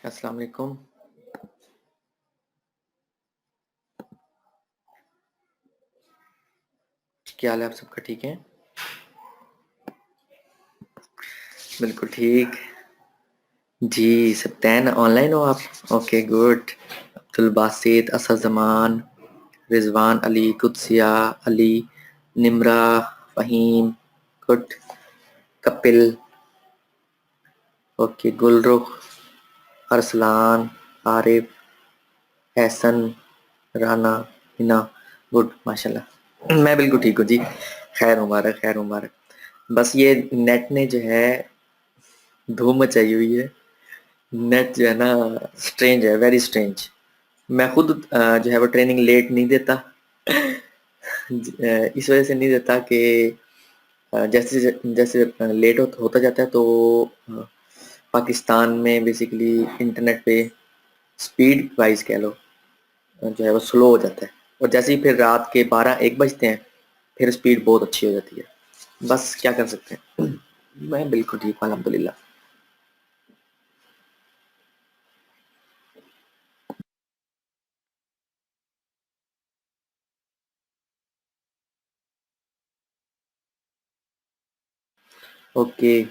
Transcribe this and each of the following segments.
अस्सलाम वालेकुम। क्या हाल है आप सबका? ठीक है? बिल्कुल ठीक। जी, सब्तैन ऑनलाइन हो आप? Okay good. Abdul Basit, Asad Zaman, Rizwan Ali, Qudsia Ali, Nimra, Faheem, good. Kapil, okay, Gulrukh, Arsalan, Arif, Ehsan, Rana, Hina, good माशाल्लाह। मैं बिल्कुल ठीक हूँ जी। खैर मुबारक, खैर मुबारक। बस ये नेट ने जो है धूम मचाई हुई है। नेट जो है ना स्ट्रेंज है, वेरी स्ट्रेंज। मैं खुद जो है वो ट्रेनिंग लेट नहीं देता। इस वजह से नहीं देता कि जैसे जैसे लेट होता जाता है तो पाकिस्तान में बेसिकली इंटरनेट पे स्पीड वाइज कह लो जो है वो स्लो हो जाता है, और जैसे ही फिर रात के 12-1 बजते हैं फिर स्पीड बहुत अच्छी हो जाती है। बस क्या कर सकते हैं। मैं बिल्कुल ठीक हूँ अल्हम्दुलिल्लाह। ओके।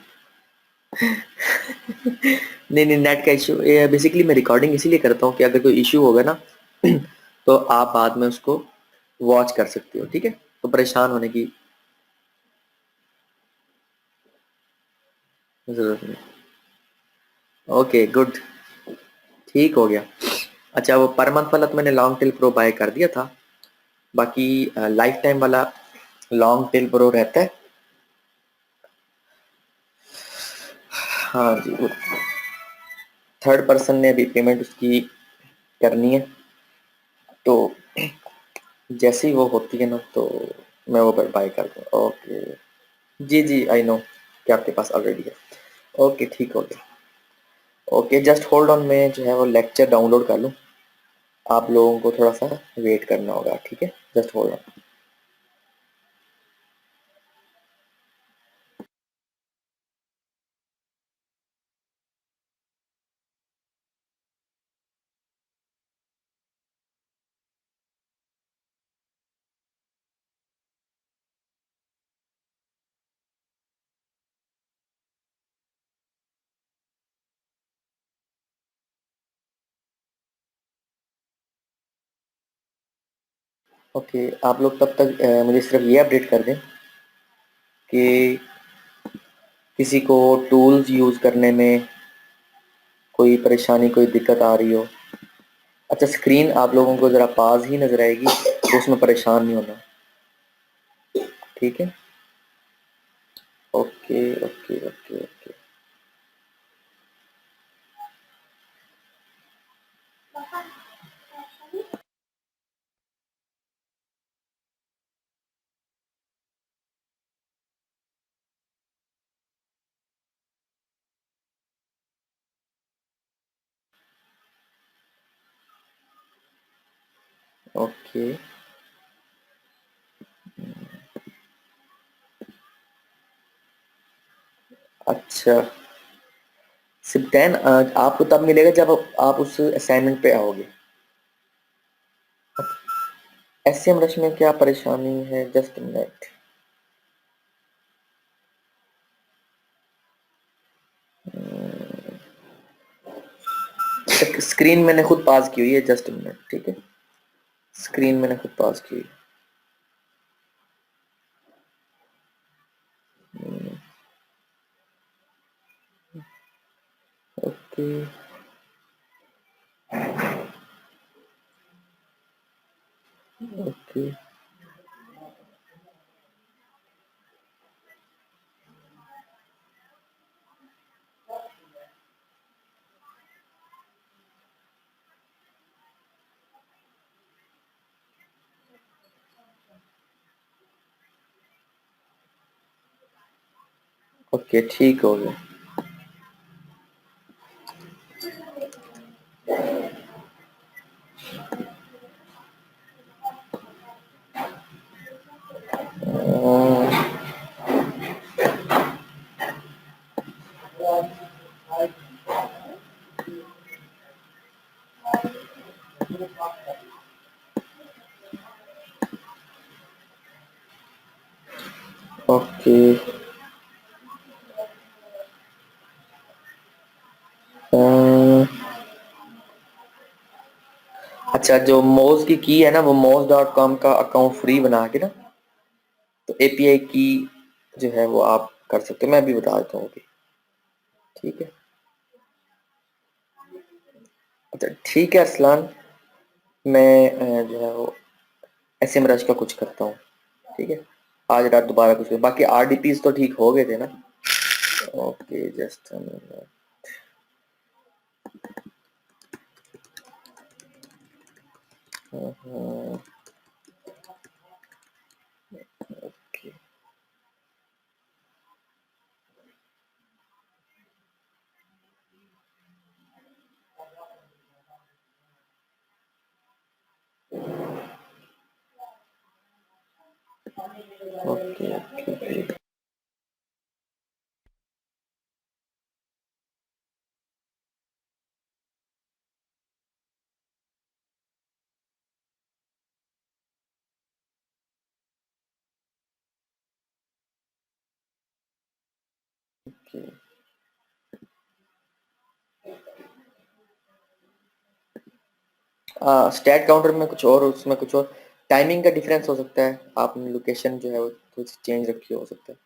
नहीं नहीं, नेट का इशू बेसिकली मैं रिकॉर्डिंग इसीलिए करता हूँ कि अगर कोई इशू होगा ना तो आप बाद में उसको वॉच कर सकते हो, ठीक है? तो परेशान होने की जरूरत नहीं। ओके गुड, ठीक हो गया। अच्छा, वो पर मंथ वाला तो मैंने लॉन्ग टेल प्रो बाय कर दिया था। बाकी लाइफ टाइम वाला लॉन्ग टेल प्रो रहता है। हाँ जी, वो थर्ड पर्सन ने अभी पेमेंट उसकी करनी है, तो जैसे ही वो होती है ना तो मैं वो बाय कर दूँ। Okay. Ji ji, I know कि आपके पास ऑलरेडी है। ओके, ठीक हो गया। ओके, जस्ट होल्ड ऑन, मैं जो है वो लेक्चर डाउनलोड कर लूँ। आप लोगों को थोड़ा सा वेट करना होगा, ठीक है? Just hold on. ओके, आप लोग तब तक मुझे सिर्फ ये अपडेट कर दें कि किसी को टूल्स यूज़ करने में कोई परेशानी, कोई दिक्कत आ रही हो। अच्छा, स्क्रीन आप लोगों को ज़रा पास ही नज़र आएगी, तो उसमें परेशान नहीं होना, ठीक है? Okay okay okay okay. Okay. अच्छा, सिप्टेन आपको तब मिलेगा जब आप उस असाइनमेंट पे आओगे। एसएम रश में क्या परेशानी है? Just minute. स्क्रीन मैंने खुद पास की हुई है, जस्ट मिनट, ठीक है? स्क्रीन मैंने खुद पास की हुई है। ओके ओके ओके, ठीक हो गया। अच्छा, जो मोज की है ना, वो moz.com का अकाउंट फ्री बना के ना, तो एपीआई की जो है वो आप कर सकते हो। मैं अभी बता देता हूँ अभी। ठीक है, अच्छा ठीक है अरसलान, मैं जो है वो एसएम रश का कुछ करता हूँ। ठीक है, आज रात दोबारा कुछ, बाकी आरडीपीज तो ठीक हो गए थे ना। Okay just okay okay okay okay. StatCounter में कुछ और, उसमें कुछ और टाइमिंग का डिफरेंस हो सकता है, आपने लोकेशन जो है वो कुछ चेंज रखी हो सकता है।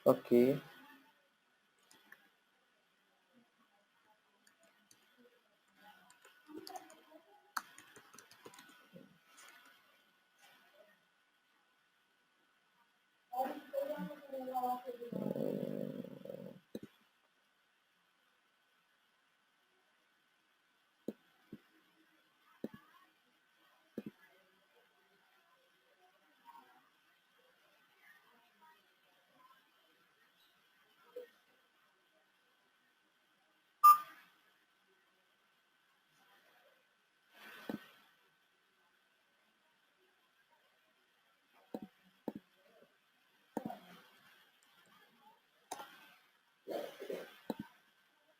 ओके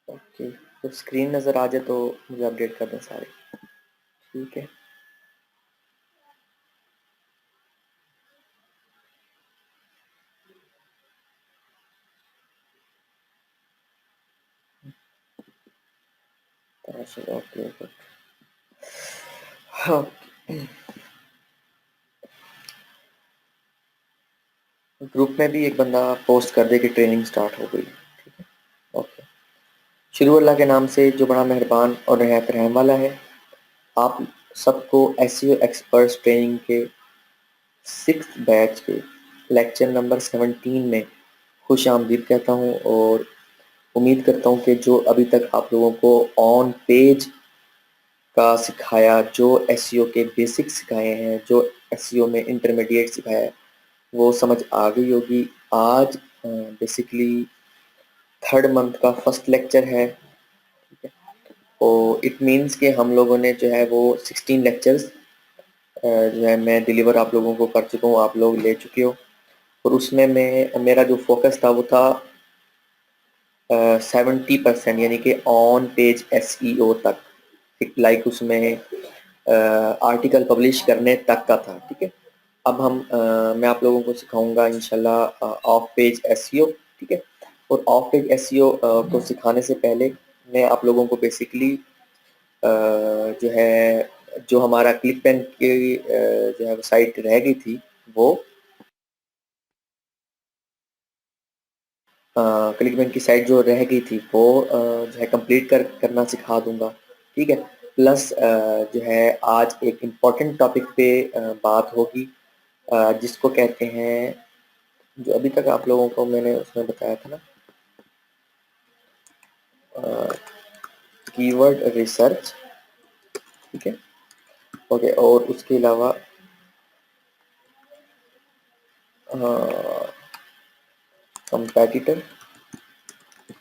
ओके, जब स्क्रीन नज़र आ जाए तो मुझे अपडेट कर दें सारे। ठीक है, ओके ओके। हाँ, ग्रुप में भी एक बंदा पोस्ट कर दे कि ट्रेनिंग स्टार्ट हो गई। ठीक है, ओके। शुरू अल्लाह के नाम से जो बड़ा मेहरबान और नहायत रहम वाला है। आप सबको एसईओ एक्सपर्ट्स ट्रेनिंग के 6th बैच के लेक्चर नंबर 17 में खुश आमदीद कहता हूँ, और उम्मीद करता हूँ कि जो अभी तक आप लोगों को ऑन पेज का सिखाया, जो एसईओ के बेसिक्स सिखाए हैं, जो एसईओ में इंटरमीडिएट सिखाया है, वो समझ आ गई होगी। आज बेसिकली 3rd मंथ का फर्स्ट लेक्चर है। ठीक है, तो इट मीन्स कि हम लोगों ने जो है वो 16 लेक्चर्स जो है मैं डिलीवर आप लोगों को कर चुका हूँ, आप लोग ले चुके हो। और उसमें मैं, मेरा जो फोकस था वो था 70%, यानी कि ऑन पेज एसईओ तक, लाइक उसमें आर्टिकल पब्लिश करने तक का था। ठीक है, अब मैं आप लोगों को सिखाऊंगा इंशाल्लाह ऑफ पेज एसईओ। ठीक है, और ऑफ पेज एसईओ को सिखाने से पहले मैं आप लोगों को बेसिकली जो है, जो हमारा क्लिक बैंक की जो है साइट रह गई थी, वो क्लिकबैंक की साइट जो रह गई थी वो जो है कंप्लीट करना सिखा दूंगा। ठीक है, प्लस जो है आज एक इम्पॉर्टेंट टॉपिक पे बात होगी, जिसको कहते हैं, जो अभी तक आप लोगों को मैंने उसमें बताया था ना, कीवर्ड रिसर्च। ठीक है, ओके, और उसके अलावा कंपेटिटर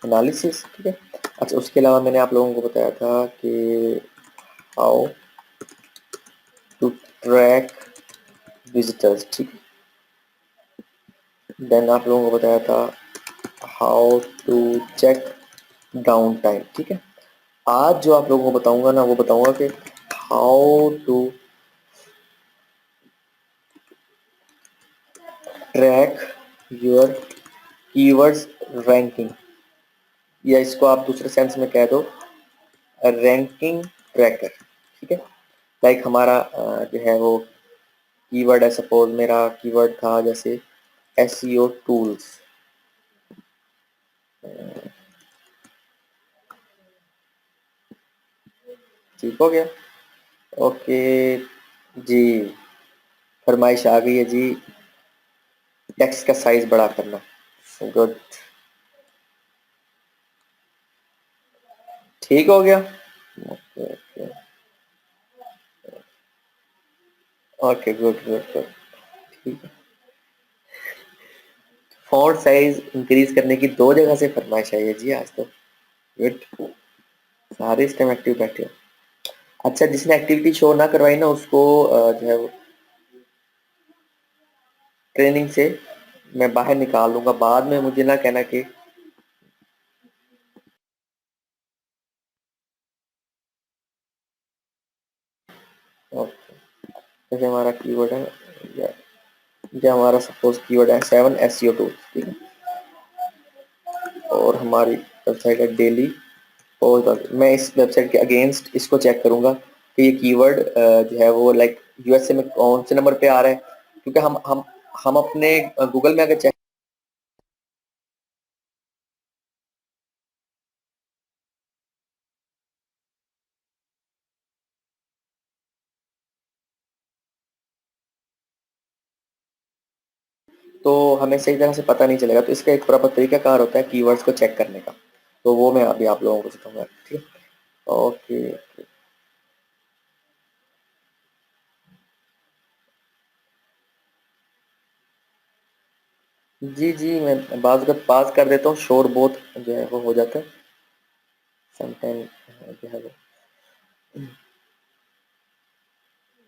एनालिसिस। ठीक है, अच्छा उसके अलावा मैंने आप लोगों को बताया था कि हाउ टू ट्रैक विजिटर्स। ठीक है, देन आप लोगों को बताया था how to check downtime. ठीक है, आज जो आप लोगों को बताऊंगा ना, वो बताऊंगा कि how to track your keywords ranking. या इसको आप दूसरे सेंस में कह दो रैंकिंग ट्रैकर, ठीक है। लाइक हमारा जो है वो कीवर्ड है, सपोज मेरा कीवर्ड था जैसे एसईओ टूल्स, ठीक हो गया। ओके जी, फरमाइश आ गई है जी, टेक्स्ट का साइज बड़ा करना। गुड, ठीक हो गया। Okay okay okay, good good good, ठीक है। फॉन्ट साइज इंक्रीज करने की 2 जगह से फरमाइश आई है जी आज तो। गुड, सारे इस टाइम एक्टिव बैठे हो। अच्छा, जिसने एक्टिविटी शो ना करवाई ना उसको जो है वो ट्रेनिंग से मैं बाहर निकाल लूंगा, बाद में मुझे ना कहना कि ओके। जैसे हमारा कीवर्ड है या जो हमारा सपोज कीवर्ड है 7 एसईओ टूल्स, ठीक है। और हमारी वेबसाइट है डेली, और मैं इस वेबसाइट के अगेंस्ट इसको चेक करूंगा कि ये कीवर्ड जो है वो लाइक यूएसए में कौन से नंबर पे आ रहा है, क्योंकि हम अपने गूगल में अगर चेक, तो हमें सही तरह से पता नहीं चलेगा। तो इसका एक प्रॉपर तरीका कार होता है कीवर्ड्स को चेक करने का, तो वो मैं अभी आप लोगों को सिखाऊंगा, ठीक है। Okay okay. जी जी, मैं बात अगर पास कर देता हूँ, शोर बहुत जो है वो हो जाता है समटाइम, जो है वो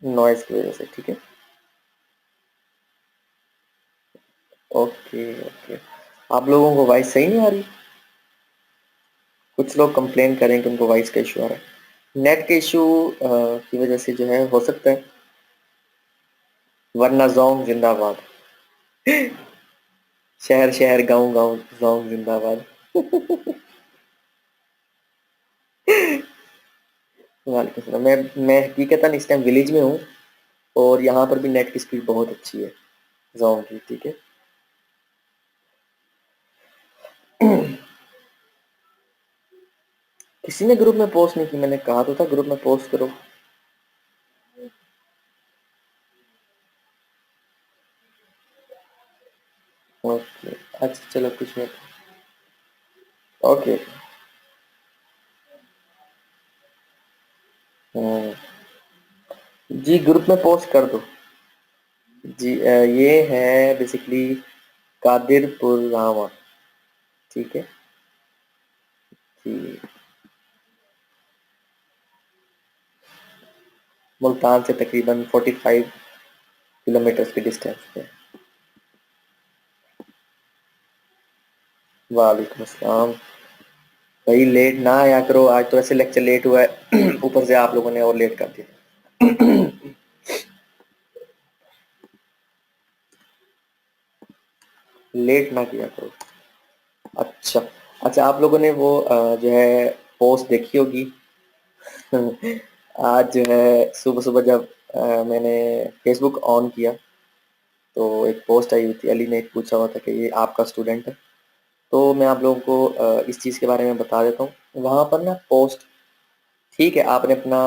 नॉइज की वजह से, ठीक है। ओके ओके, आप लोगों को वॉइस सही नहीं आ रही? कुछ लोग कंप्लेन करें कि उनको वॉइस का इशू आ रहा है, नेट के इशू की वजह से जो है हो सकता है, वरना जोंग जिंदाबाद। शहर शहर गांव गांव जोंग जिंदाबाद। वालेकुम सलाम। मैं हकीकतन इस टाइम विलेज में हूँ, और यहाँ पर भी नेट की स्पीड बहुत अच्छी है जोंग की, ठीक है। किसी ने ग्रुप में पोस्ट नहीं की, मैंने कहा तो था ग्रुप में पोस्ट करो। ओके, अच्छा चलो कुछ नहीं। ओके। हम्म, जी ग्रुप में पोस्ट कर दो। जी ये है बेसिकली कादिरपुर रामा, ठीक है जी, मुल्तान से तकरीबन 45 किलोमीटर की डिस्टेंस पे। वालेकुम अस्सलाम। भाई लेट ना आया करो, आज तो ऐसे लेक्चर लेट हुआ है। ऊपर से आप लोगों ने और लेट कर दिया। लेट ना किया करो। अच्छा अच्छा, आप लोगों ने वो जो है पोस्ट देखी होगी। आज जो है सुबह सुबह जब मैंने फेसबुक ऑन किया, तो एक पोस्ट आई हुई थी, अली ने एक पूछा हुआ था कि ये आपका स्टूडेंट है। तो मैं आप लोगों को इस चीज़ के बारे में बता देता हूँ। वहाँ पर ना पोस्ट, ठीक है, आपने अपना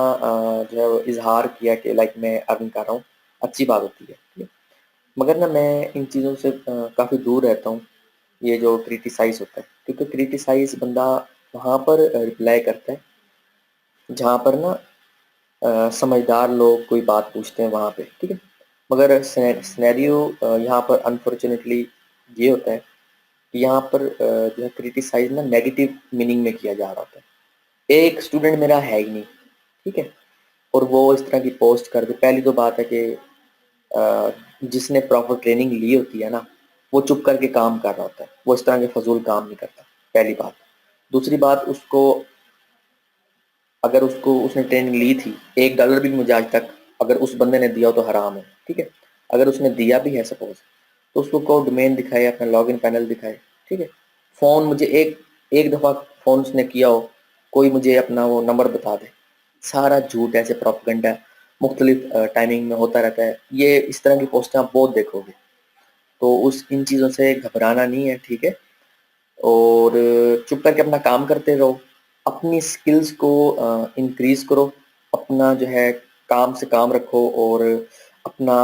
जो है वो इजहार किया कि लाइक मैं अर्न कर रहा हूँ, अच्छी बात होती है, ठीक है। मगर ना मैं इन चीज़ों से काफ़ी दूर रहता हूँ, ये जो क्रिटिसाइज होता है, क्योंकि क्रिटिसाइज बंदा वहाँ पर रिप्लाई करता है जहाँ पर ना समझदार लोग कोई बात पूछते हैं वहाँ पे, ठीक है। मगर सिनेरियो यहाँ पर अनफॉर्चुनेटली ये होता है कि यहाँ पर जो है क्रिटिसाइज ना नेगेटिव मीनिंग में किया जा रहा होता है। एक स्टूडेंट मेरा है ही नहीं, ठीक है, और वो इस तरह की पोस्ट कर दे। पहली तो बात है कि जिसने प्रॉपर ट्रेनिंग ली होती है ना, वो चुप करके काम कर रहा होता है, वो इस तरह के फजूल काम नहीं करता, पहली बात। दूसरी बात, उसको अगर उसको उसने ट्रेनिंग ली थी, $1 भी मुझे आज तक अगर उस बंदे ने दिया हो तो हराम है, ठीक है। अगर उसने दिया भी है सपोज, तो उसको को डोमेन दिखाए, अपना लॉगिन पैनल दिखाए, ठीक है। फ़ोन मुझे एक एक दफ़ा फ़ोन उसने किया हो, कोई मुझे अपना वो नंबर बता दे, सारा झूठ ऐसे प्रोपेगेंडा मुख्तलिफ टाइमिंग में होता रहता है। ये इस तरह की पोस्टें आप बहुत देखोगे, तो उस इन चीज़ों से घबराना नहीं है, ठीक है? और चुप करके अपना काम करते रहो, अपनी स्किल्स को इंक्रीज़ करो, अपना जो है काम से काम रखो और अपना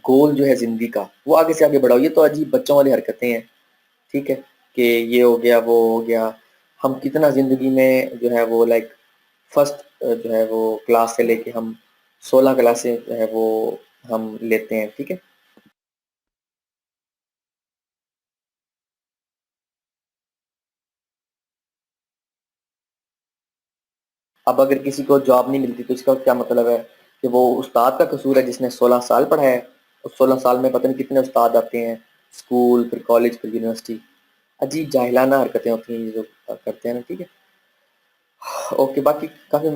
गोल जो है ज़िंदगी का, वो आगे से आगे बढ़ाओ। ये तो अजीब बच्चों वाली हरकतें हैं, ठीक है? कि ये हो गया, वो हो गया। हम कितना ज़िंदगी में जो है वो लाइक फर्स्ट जो है वो क्लास से लेके हम 16 क्लासें जो है वो हम लेते हैं, ठीक है? अब अगर किसी को जॉब नहीं मिलती तो इसका क्या मतलब है कि वो उस्ताद का कसूर है जिसने 16 साल पढ़ाया है। उस 16 साल में पता नहीं कितने उस्ताद आते हैं, स्कूल, फिर कॉलेज, फिर यूनिवर्सिटी। अजीब जाहिलाना हरकतें होती हैं ये जो करते हैं ना, ठीक है? ओके, बाकी काफ़ी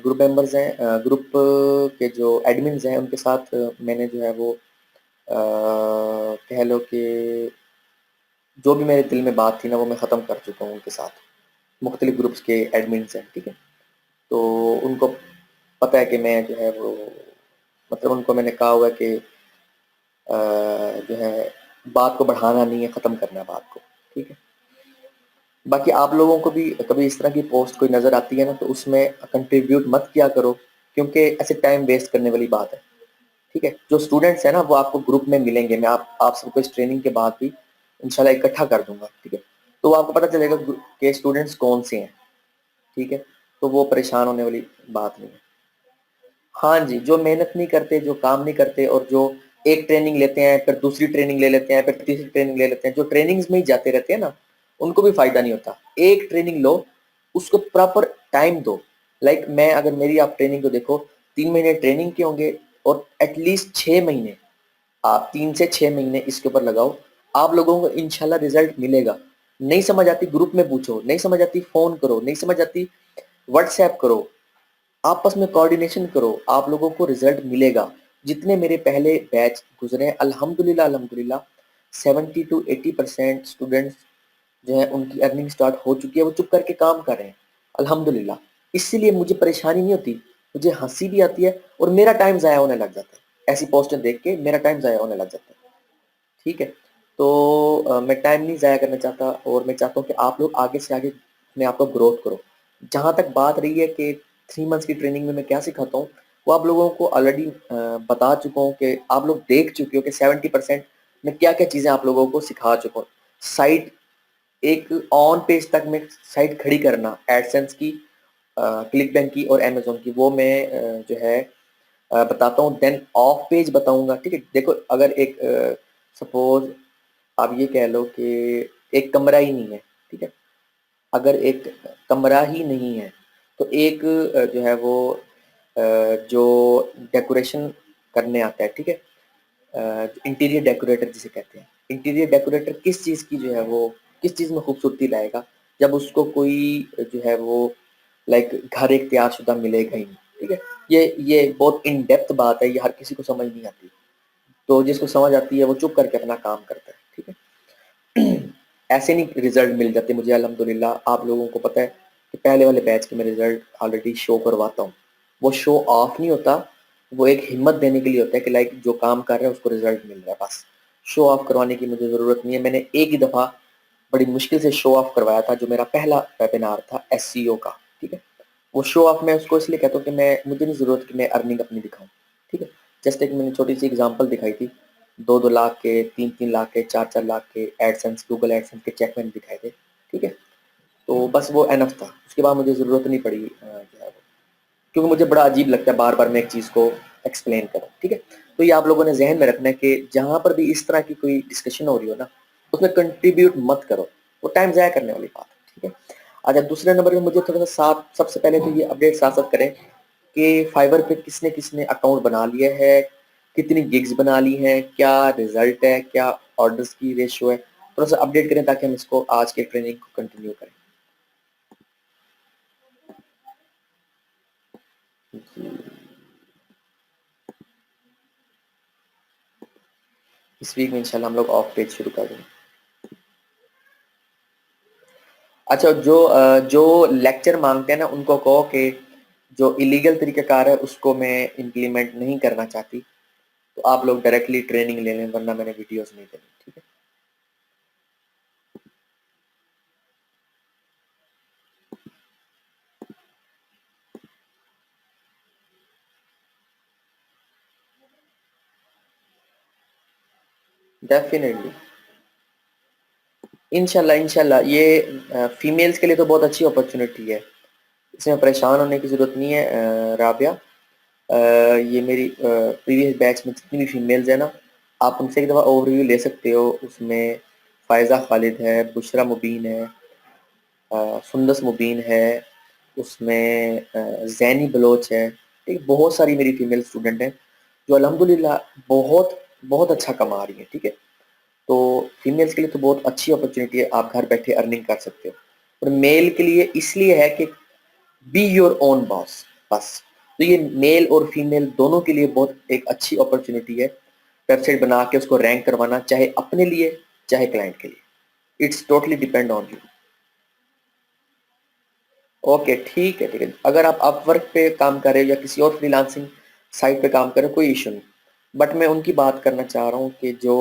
ग्रुप मेंबर्स हैं, ग्रुप के जो एडमिन्स हैं उनके साथ मैंने जो है वो कह लो कि जो भी मेरे दिल में बात थी ना वो मैं ख़त्म कर चुका हूँ उनके साथ। मुख्तलिफ ग्रुप्स के एडमिन्स हैं, ठीक है? तो उनको पता है कि मैं जो है वो मतलब उनको मैंने कहा हुआ है कि जो है बात को बढ़ाना नहीं है, ख़त्म करना है बात को, ठीक है? बाकी आप लोगों को भी कभी इस तरह की पोस्ट कोई नज़र आती है ना तो उसमें कंट्रीब्यूट मत किया करो, क्योंकि ऐसे टाइम वेस्ट करने वाली बात है, ठीक है? जो स्टूडेंट्स हैं ना वो आपको ग्रुप में मिलेंगे, मैं आप सबको इस ट्रेनिंग के बाद भी इंशाल्लाह इकट्ठा कर दूंगा, ठीक है? तो आपको पता चलेगा कि स्टूडेंट्स कौन से हैं, ठीक है? तो वो परेशान होने वाली बात नहीं है। हाँ जी, जो मेहनत नहीं करते, जो काम नहीं करते और जो एक ट्रेनिंग लेते हैं, फिर दूसरी ट्रेनिंग ले लेते हैं, फिर तीसरी ट्रेनिंग ले लेते हैं, जो ट्रेनिंग्स में ही जाते रहते हैं ना, उनको भी फ़ायदा नहीं होता। एक ट्रेनिंग लो, उसको प्रॉपर टाइम दो। लाइक मैं अगर मेरी आप ट्रेनिंग को देखो, 3 महीने ट्रेनिंग के होंगे और एट लीस्ट 6 महीने, आप 3 से 6 महीने इसके ऊपर लगाओ, आप लोगों को इंशाल्लाह रिज़ल्ट मिलेगा। नहीं समझ आती ग्रुप में पूछो, नहीं समझ आती फ़ोन करो, नहीं समझ आती व्हाट्सऐप करो, आपस में कोऑर्डिनेशन करो, आप लोगों को रिजल्ट मिलेगा। जितने मेरे पहले बैच गुजरे हैं अल्हम्दुलिल्लाह अल्हम्दुलिल्लाह 70 टू 80% स्टूडेंट्स जो है उनकी अर्निंग स्टार्ट हो चुकी है, वो चुप करके काम कर रहे हैं अल्हम्दुलिल्लाह। इसीलिए मुझे परेशानी नहीं होती, मुझे हंसी भी आती है और मेरा टाइम ज़ाया होने लग जाता है, ऐसी पोस्टें देख के मेरा टाइम ज़ाया होने लग जाता है, ठीक है? तो मैं टाइम नहीं ज़ाया करना चाहता और मैं चाहता हूँ कि आप लोग आगे से आगे अपने आप को ग्रोथ करो। जहाँ तक बात रही है कि 3 मंथ्स की ट्रेनिंग में मैं क्या सिखाता हूँ, वो आप लोगों को ऑलरेडी बता चुका हूँ कि आप लोग देख चुके हो कि 70% मैं क्या-क्या चीज़ें आप लोगों को सिखा चुका हूँ। साइट एक ऑन पेज तक मैं साइट खड़ी करना, एडसेंस की, क्लिकबैंक की और अमेज़न की, वो मैं जो है बताता हूँ। देन ऑफ पेज बताऊँगा, ठीक है? देखो अगर एक सपोज़ आप ये कह लो कि एक कमरा ही नहीं है, ठीक है? अगर एक कमरा ही नहीं है, तो एक जो है वो जो डेकोरेशन करने आता है, ठीक है? इंटीरियर डेकोरेटर जिसे कहते हैं। इंटीरियर डेकोरेटर किस चीज़ की जो है वो किस चीज़ में खूबसूरती लाएगा, जब उसको कोई जो है वो लाइक घर एक तैयारशुदा मिलेगा ही नहीं, ठीक है? ये बहुत इन डेप्थ बात है, ये हर किसी को समझ नहीं आती। तो जिसको समझ आती है वो चुप करके अपना काम करता है, ठीक है? ऐसे नहीं रिजल्ट मिल जाते मुझे अल्हम्दुलिल्लाह। आप लोगों को पता है कि पहले वाले बैच के मैं रिजल्ट ऑलरेडी शो करवाता हूँ। वो शो ऑफ नहीं होता, वो एक हिम्मत देने के लिए होता है कि लाइक जो काम कर रहा है उसको रिजल्ट मिल रहा है, बस। शो ऑफ करवाने की मुझे ज़रूरत नहीं है। मैंने एक ही दफ़ा बड़ी मुश्किल से शो ऑफ करवाया था, जो मेरा पहला वेबिनार था एसईओ का, ठीक है? वो शो ऑफ मैं उसको इसलिए कहता हूँ कि मैं मुझे नहीं ज़रूरत कि मैं अर्निंग अपनी दिखाऊँ, ठीक है? जस्ट एक मैंने छोटी-सी एग्ज़ाम्पल दिखाई थी। 2-2 लाख के, 3-3 लाख के, 4-4 लाख के एडसेंस, गूगल एडसेंस के चेक मैंने दिखाए थे, ठीक है? तो बस वो इनफ था। उसके बाद मुझे ज़रूरत नहीं पड़ी जो है वो, क्योंकि मुझे बड़ा अजीब लगता है बार-बार मैं एक चीज़ को एक्सप्लेन करूँ, ठीक है? तो ये आप लोगों ने ज़हन में रखना है कि जहाँ पर भी इस तरह की कोई डिस्कशन हो रही हो ना, उसमें कंट्रीब्यूट मत करो। वो टाइम ज़ाया करने वाली बात है, ठीक है? अच्छा, दूसरे नंबर पे मुझे थोड़ा-सा साथ सबसे पहले तो ये अपडेट साथ-साथ करें कि फाइवर पे किसने-किसने अकाउंट बना लिया है, कितनी गिग्स बना ली हैं, क्या रिज़ल्ट है, क्या ऑर्डर्स की रेशियो है, थोड़ा-सा अपडेट करें ताकि हम इसको आज के ट्रेनिंग को कंटिन्यू करें। जी, इस वीक में इंशाल्लाह हम लोग ऑफ पेज शुरू कर देंगे। अच्छा, जो लेक्चर मांगते हैं ना उनको कहो कि जो इलीगल तरीक़ाकार है उसको मैं इम्प्लीमेंट नहीं करना चाहती, तो आप लोग डायरेक्टली ट्रेनिंग ले लें, वरना मैंने वीडियोस नहीं देनी। ठीक है, डेफिनेटली, इंशाल्लाह इंशाल्लाह। ये फीमेल्स के लिए तो बहुत अच्छी अपॉर्चुनिटी है, इसमें परेशान होने की ज़रूरत नहीं है। राबिया, ये मेरी प्रीवियस बैच में जितनी भी फीमेल्स हैं ना, आप उनसे एक दफ़ा ओवरव्यू ले सकते हो। उसमें फ़ायज़ा खालिद है, बुशरा मुबीन है, सुंदस मुबीन है, उसमें ज़ैनी बलोच है। ठीक, बहुत सारी मेरी फीमेल स्टूडेंट हैं जो अल्हम्दुलिल्लाह बहुत बहुत अच्छा कमा रही हैं। ठीक है, तो फीमेल्स के लिए तो बहुत अच्छी अपॉर्चुनिटी है, आप घर बैठे अर्निंग कर सकते हो। और मेल के लिए इसलिए है कि बी योर ओन बॉस, बस। तो ये मेल और फीमेल दोनों के लिए बहुत एक अच्छी अपॉर्चुनिटी है, वेबसाइट बना के उसको रैंक करवाना, चाहे अपने लिए चाहे क्लाइंट के लिए। It's totally depend on you. Okay, ठीक है, ठीक है। अगर आप अपवर्क पे काम कर रहे हो या किसी और फ्रीलांसिंग साइट पे काम कर रहे हो, कोई इशू नहीं। बट मैं उनकी बात करना चाह रहा हूँ कि जो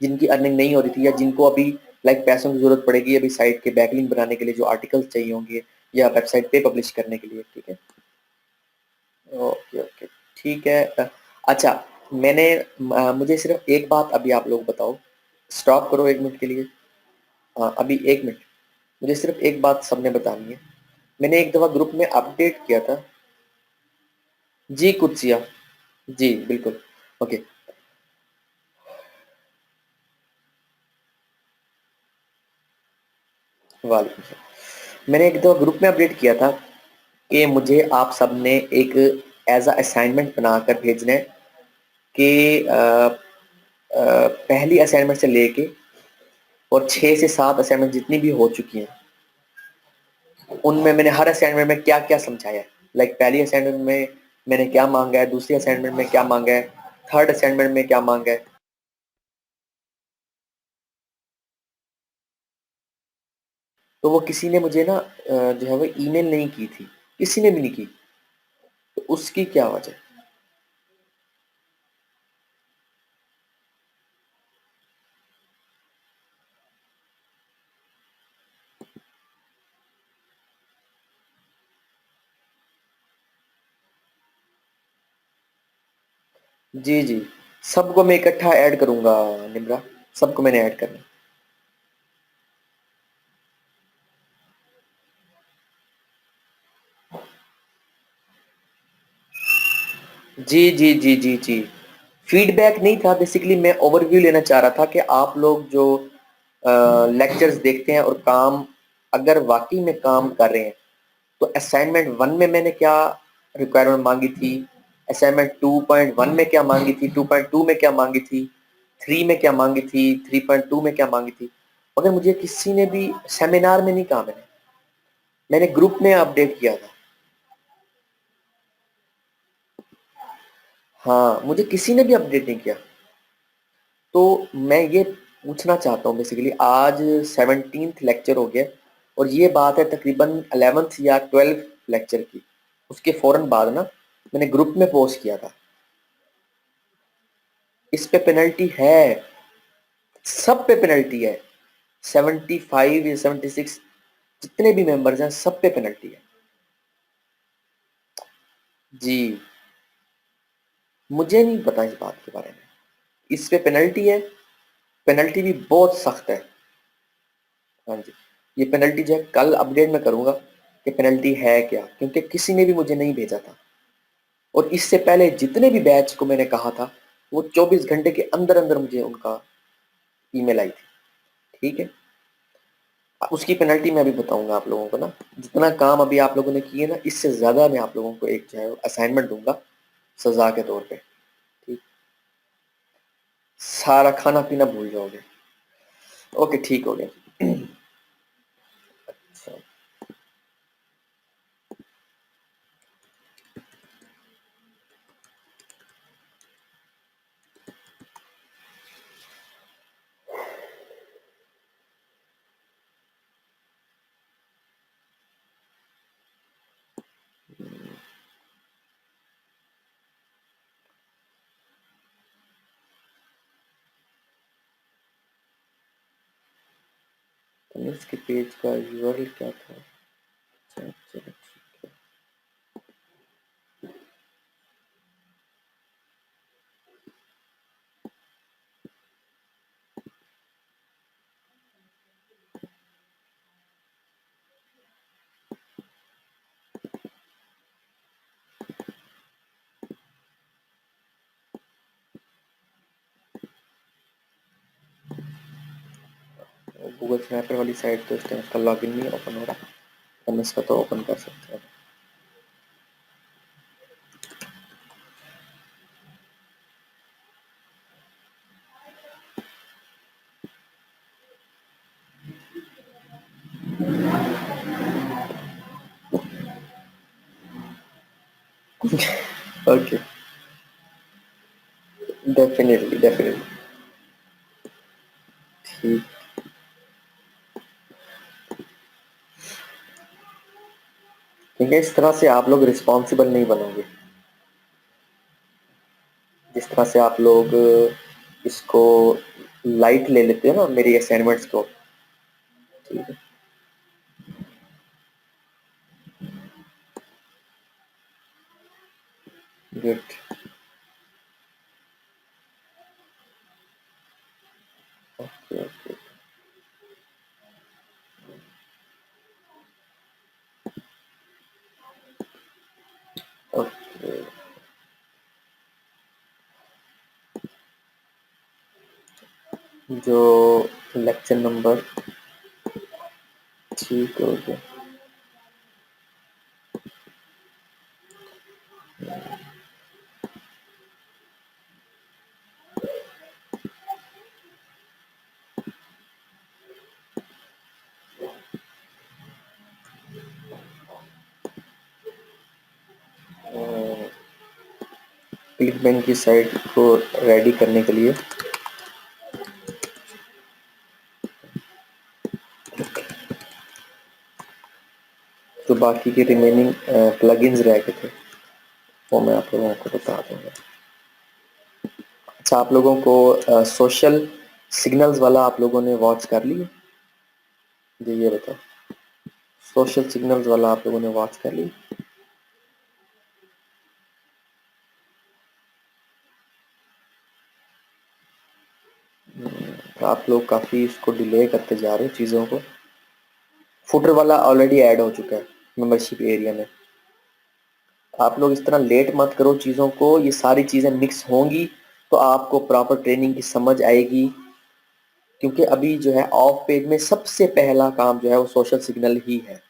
जिनकी अर्निंग नहीं हो रही थी, या जिनको अभी लाइक पैसों की ज़रूरत पड़ेगी अभी साइट के बैकलिंक बनाने के लिए, जो आर्टिकल्स चाहिए होंगे या वेबसाइट पे पब्लिश करने के लिए। ठीक है, ओके ओके, ठीक है। अच्छा, मुझे सिर्फ एक बात अभी आप लोग बताओ, स्टॉप करो एक मिनट के लिए। हाँ, अभी एक मिनट, मुझे सिर्फ एक बात सबने बतानी है। मैंने एक दफ़ा ग्रुप में अपडेट किया था। जी कुत्सिया, जी बिल्कुल। ओके, वालेकुम सलाम। मैंने एक दफ़ा ग्रुप में अपडेट किया था कि मुझे आप सब ने एक एज अ असाइनमेंट बनाकर भेजना है कि पहली असाइनमेंट से लेके और 6 से 7 असाइनमेंट जितनी भी हो चुकी हैं, उनमें मैंने हर असाइनमेंट में क्या क्या समझाया है। लाइक पहली असाइनमेंट में मैंने क्या मांगा है, दूसरी असाइनमेंट में क्या मांगा है, थर्ड असाइनमेंट में क्या मांगा है। तो वो किसी ने मुझे ना जो है वो ईमेल नहीं की थी, किसी ने भी नहीं की। तो उसकी क्या वजह? जी जी, सबको मैं इकट्ठा ऐड करूंगा निम्रा, सबको मैंने ऐड करना। जी जी जी जी जी, फीडबैक नहीं था, बेसिकली मैं ओवरव्यू लेना चाह रहा था कि आप लोग जो लेक्चर्स देखते हैं और काम अगर वाकई में काम कर रहे हैं, तो असाइनमेंट 1 में मैंने क्या रिक्वायरमेंट मांगी थी, असाइनमेंट 2.1 में क्या मांगी थी, 2.2 में क्या मांगी थी, 3 में क्या मांगी थी, 3.2 में क्या मांगी थी। मगर मुझे किसी ने भी सेमिनार में नहीं कहा, मैंने मैंने ग्रुप में अपडेट किया था। हाँ, मुझे किसी ने भी अपडेट नहीं किया। तो मैं ये पूछना चाहता हूँ, बेसिकली आज 17th लेक्चर हो गया और ये बात है तकरीबन 11th या 12th लेक्चर की। उसके फ़ौरन बाद ना मैंने ग्रुप में पोस्ट किया था, इस पे पेनल्टी है, सब पे पेनल्टी है। 75 या 76 जितने भी मेंबर्स हैं सब पे पेनल्टी है। जी, मुझे नहीं पता इस बात के बारे में, इस पे पेनल्टी है, पेनल्टी भी बहुत सख्त है। हाँ जी, ये पेनल्टी जो है कल अपडेट मैं करूँगा कि पेनल्टी है क्या, क्योंकि किसी ने भी मुझे नहीं भेजा था। और इससे पहले जितने भी बैच को मैंने कहा था, वो 24 घंटे के अंदर अंदर मुझे उनका ईमेल आई थी। ठीक है, उसकी पेनल्टी मैं अभी बताऊंगा आप लोगों को ना। जितना काम अभी आप लोगों ने किए ना, इससे ज़्यादा मैं आप लोगों को एक जो है असाइनमेंट दूंगा सजा के तौर पे। ठीक, सारा खाना पीना भूल जाओगे। ओके, ठीक हो गया। अच्छा, तनिष्क के पेज का यूआरएल क्या था? अच्छा चलो ठीक है। गूगल स्नैपर वाली साइट तो इस टाइम उसका लॉगिन नहीं ओपन हो रहा, हम इसका तो ओपन कर सकते हैं। ओके, डेफिनेटली डेफिनेटली, ठीक। ठीक है, इस तरह से आप लोग रिस्पॉन्सिबल नहीं बनोगे, जिस तरह से आप लोग इसको लाइट ले लेते हो ना मेरी असाइनमेंट्स को। ठीक है, गुड। Okay okay okay. जो लेक्चर नंबर, ठीक हो गया। क्लिक बैंक की साइट को रेडी करने के लिए जो बाकी के रिमेनिंग प्लगइन्स रह गए थे वो मैं आप लोगों को बता दूंगा। अच्छा, आप लोगों को सोशल सिग्नल्स वाला आप लोगों ने वॉच कर लिया? जी ये बताओ, सोशल सिग्नल्स वाला आप लोगों ने वॉच कर लिया? आप लोग काफ़ी इसको डिले करते जा रहे हो चीज़ों को। फुटर वाला ऑलरेडी ऐड हो चुका है मेंबरशिप एरिया में। आप लोग इस तरह लेट मत करो चीज़ों को, ये सारी चीज़ें मिक्स होंगी तो आपको प्रॉपर ट्रेनिंग की समझ आएगी। क्योंकि अभी जो है ऑफ पेज में सबसे पहला काम जो है वो सोशल सिग्नल ही है।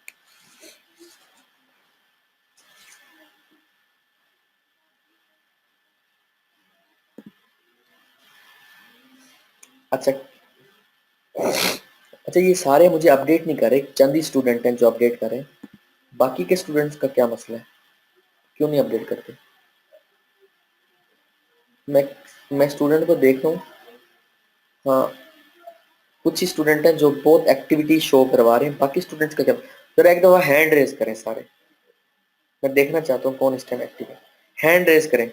अच्छा अच्छा, ये सारे मुझे अपडेट नहीं कर रहे, चंद ही स्टूडेंट हैं जो अपडेट कर रहे हैं। बाकी के स्टूडेंट्स का क्या मसला है, क्यों नहीं अपडेट करते? मैं मैं स्टूडेंट को देख रहा हूँ। हाँ, कुछ ही स्टूडेंट हैं जो बहुत एक्टिविटी शो करवा रहे हैं, बाकी स्टूडेंट्स का क्या? जरा एक दफ़ा हैंड रेज करें सारे, मैं देखना चाहता हूँ कौन इस टाइम एक्टिव है। हैंड रेज करें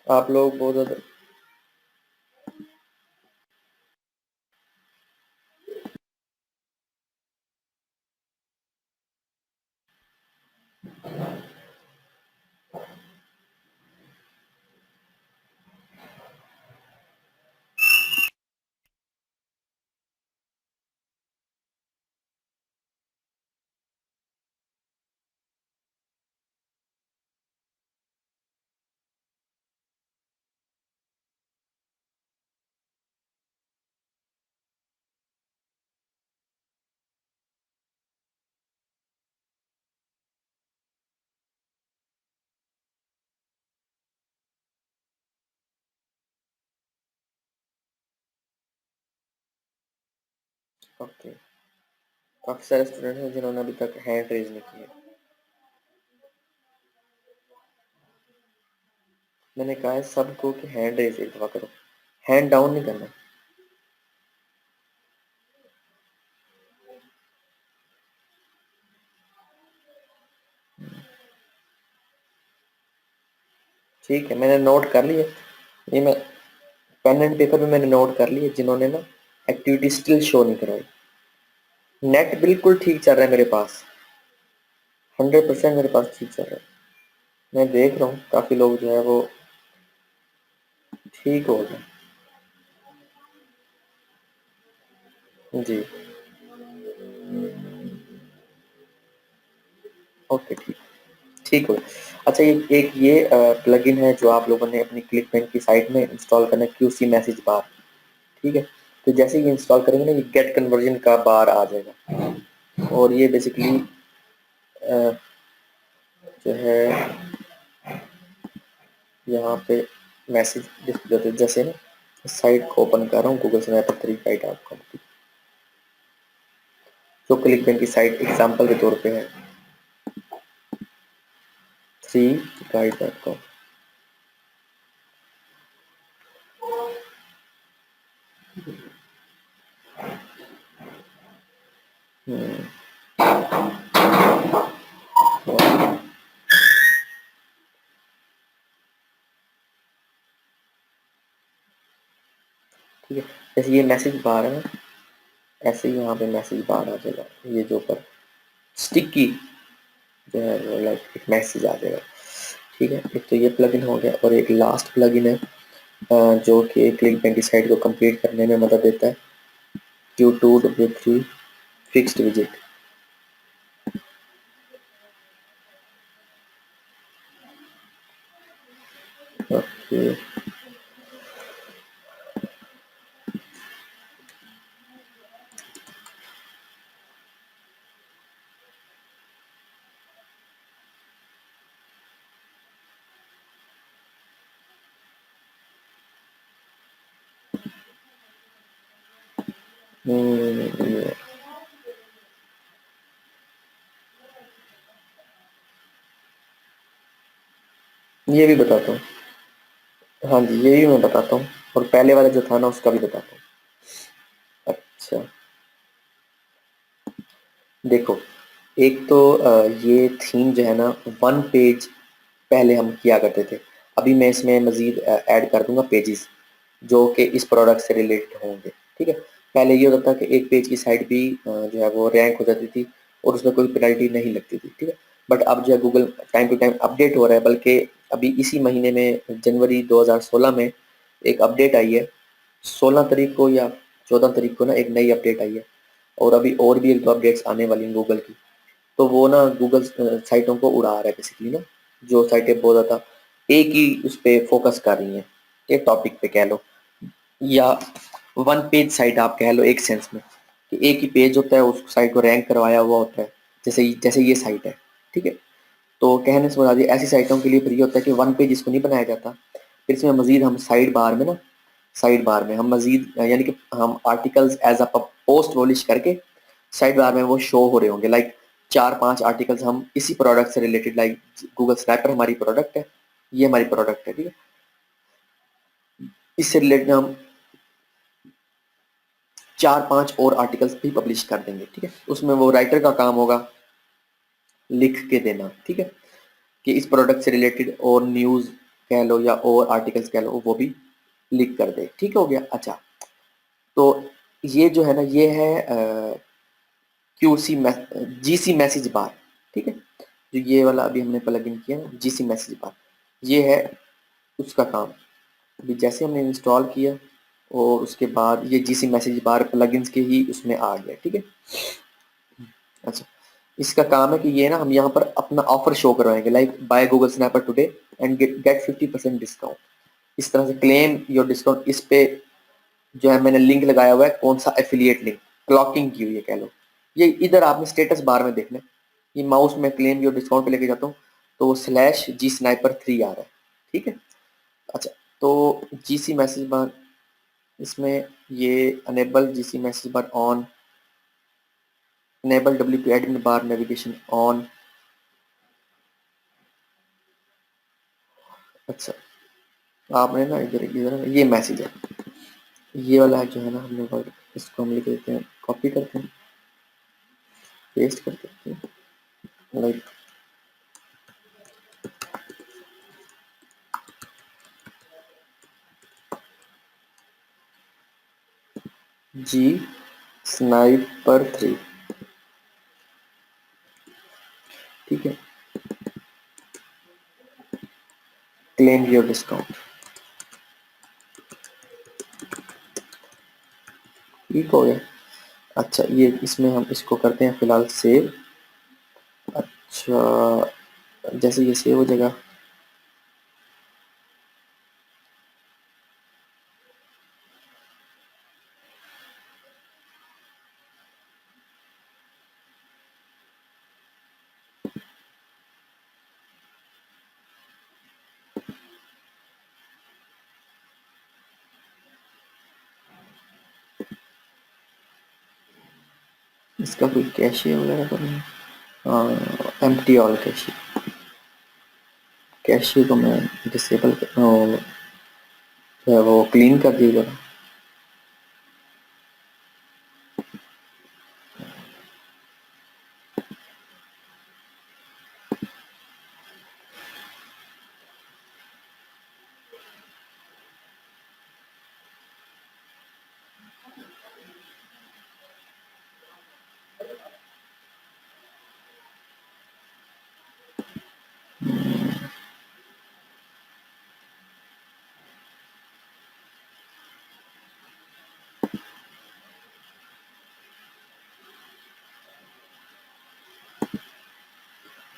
आप लोग बहुत ज़्यादा। ओके, काफ़ी सारे स्टूडेंट हैं जिन्होंने अभी तक हैंड रेज नहीं किए। मैंने कहा है सबको कि हैंड रेज एक दफ़ा करो, हैंड डाउन नहीं करना। ठीक है, मैंने नोट कर लिया। ये मैं पेन एंड पेपर पे मैंने नोट कर लिए जिन्होंने ना एक्टिविटी स्टिल शो नहीं कराई। नेट बिल्कुल ठीक चल रहा है मेरे पास, 100% मेरे पास ठीक चल रहा है। मैं देख रहा हूँ काफ़ी लोग जो है वो ठीक हो गए। जी, ओके, ठीक ठीक हो गया। अच्छा, ये एक ये प्लगइन है जो आप लोगों ने अपनी क्लिकबैंक की साइट में इंस्टॉल करना है, क्यूसी मैसेज बार। ठीक है, तो जैसे ही इंस्टॉल करेंगे ना, ये गेट कन्वर्जन का बार आ जाएगा, और ये बेसिकली जो है यहाँ पे मैसेज डिस्प्ले होते हैं। जैसे ना साइट को ओपन कर रहा हूँ, गूगल स्नैपर 3 गाइड आपको, जो क्लिक बैंक की साइट एग्जांपल के तौर पे है, 3guide.com। ठीक है, जैसे ये मैसेज बार है, ऐसे ही यहाँ पे मैसेज बार आ जाएगा, ये जो ऊपर स्टिकी जो है वो लाइक एक मैसेज आ जाएगा। ठीक है, एक तो ये प्लगइन हो गया, और एक लास्ट प्लगइन है जो कि क्लिक बैंक की साइट को कंप्लीट करने में मदद देता है, Q2W3 फिक्स्ड विजिट। ओके, ये भी बताता हूँ। हाँ जी, ये भी मैं बताता हूँ, और पहले वाला जो था ना उसका भी बताता हूँ। अच्छा, देखो, एक तो ये थीम जो है ना, वन पेज पहले हम किया करते थे। अभी मैं इसमें मज़ीद ऐड कर दूँगा पेजेस जो कि इस प्रोडक्ट से रिलेटेड होंगे। ठीक है? पहले ये होता था कि एक पेज की साइट भी जो है वो रैंक हो जाती थी, और उसमें कोई पेनल्टी नहीं लगती थी। ठीक है? बट अब जो है Google time to time update हो रहा है, बल्कि अभी इसी महीने में जनवरी 2016 में एक अपडेट आई है। 16 तारीख को या 14 तारीख को ना एक नई अपडेट आई है, और अभी और भी 1-2 अपडेट्स आने वाली हैं गूगल की। तो वो ना गूगल साइटों को उड़ा रहा है बेसिकली ना, जो साइटें बहुत ज़्यादा एक ही उस पे फोकस कर रही हैं, एक टॉपिक पे कह लो, या वन पेज साइट आप कह लो एक सेंस में, कि एक ही पेज होता है, उस साइट को रैंक करवाया हुआ होता है, जैसे ये साइट है। ठीक है? तो कहने से मुराद ये ऐसी साइटों के लिए फिर ये होता है कि वन पेज इसको नहीं बनाया जाता, फिर इसमें मज़ीद हम साइड बार में ना, साइड बार में हम मज़ीद यानी कि हम आर्टिकल्स एज़ अ प पोस्ट पब्लिश करके साइड बार में वो शो हो रहे होंगे, लाइक 4-5 आर्टिकल्स हम इसी प्रोडक्ट से रिलेटेड, लाइक गूगल स्नैपर हमारी प्रोडक्ट है, ये हमारी प्रोडक्ट है, ठीक है? इससे रिलेटेड हम 4-5 और आर्टिकल्स भी पब्लिश कर देंगे, ठीक है? उसमें वो राइटर का काम होगा लिख के देना, ठीक है? कि इस प्रोडक्ट से रिलेटेड और न्यूज़ कह लो या और आर्टिकल्स कह लो, वो भी लिख कर दे। ठीक हो गया? अच्छा, तो ये जो है ना, ये है क्यूसी जीसी मैसेज बार। ठीक है? जो ये वाला अभी हमने प्लगइन किया ना, जीसी मैसेज बार, ये है उसका काम। अभी जैसे हमने इंस्टॉल किया, और उसके बाद ये जीसी मैसेज बार प्लगइन्स के ही उसमें आ गया। ठीक है? अच्छा, इसका काम है कि ये ना हम यहाँ पर अपना ऑफर शो करवाएंगे, like buy Google snapper today and get 50% discount. इस तरह से क्लेम योर डिस्काउंट, इस पे जो है मैंने लिंक लगाया हुआ है, कौन सा एफिलिएट लिंक, क्लॉकिंग की हुई है कह लो। ये इधर आपने स्टेटस बार में देखना है, ये माउस में क्लेम योर डिस्काउंट पे लेके जाता हूँ, तो वो /G-Sniper 3 आ रहा है। ठीक है? अच्छा, तो जीसी मैसेज बार, इसमें ये enable GC message bar on, enable WP admin bar navigation on. अच्छा, आपने ना इधर इधर ये मैसेज है, ये वाला जो है ना, हमने वर्ड इसको हम लिख देते हैं, कॉपी करते हैं, पेस्ट कर देते हैं, लाइक जी स्नाइपर 3, ठीक है। क्लेम योर डिस्काउंट, ठीक हो गया। अच्छा, ये इसमें हम इसको करते हैं फिलहाल सेव। अच्छा, जैसे ये सेव हो जाएगा, इसका कोई कैशे वगैरह तो नहीं? एम्प्टी ऑल कैशे, कैशे को मैं डिसेबल वो क्लीन कर दीजिएगा।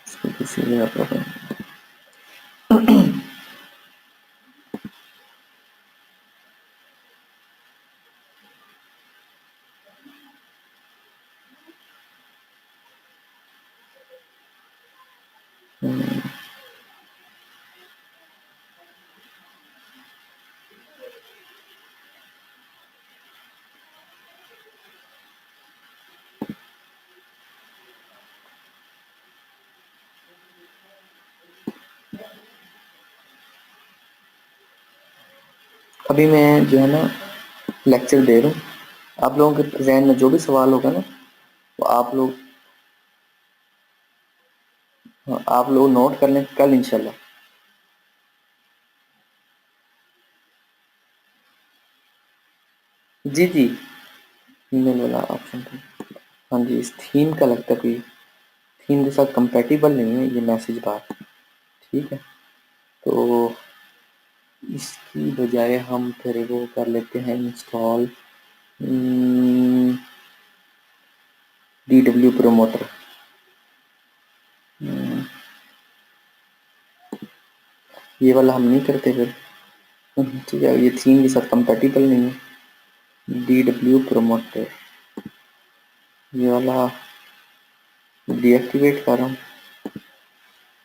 इसको किसी प्रॉब्लम। अभी मैं जो है ना लेक्चर दे रहा हूँ, आप लोगों के जहन में जो भी सवाल होगा ना, वो आप लोग, हाँ, आप लोग नोट कर लें कल इंशाल्लाह। जी जी, ईमेल वाला ऑप्शन था। हाँ जी, इस थीम का लगता है कोई थीम के साथ कंपेटिबल नहीं है ये मैसेज बार, ठीक है। तो इसकी बजाय हम फिर वो कर लेते हैं इंस्टॉल DW प्रोमोटर। ये वाला हम नहीं करते फिर, ठीक है, ये थीम के साथ कंपेटिबल नहीं है। DW प्रोमोटर, ये वाला डीएक्टिवेट कर रहा हूँ।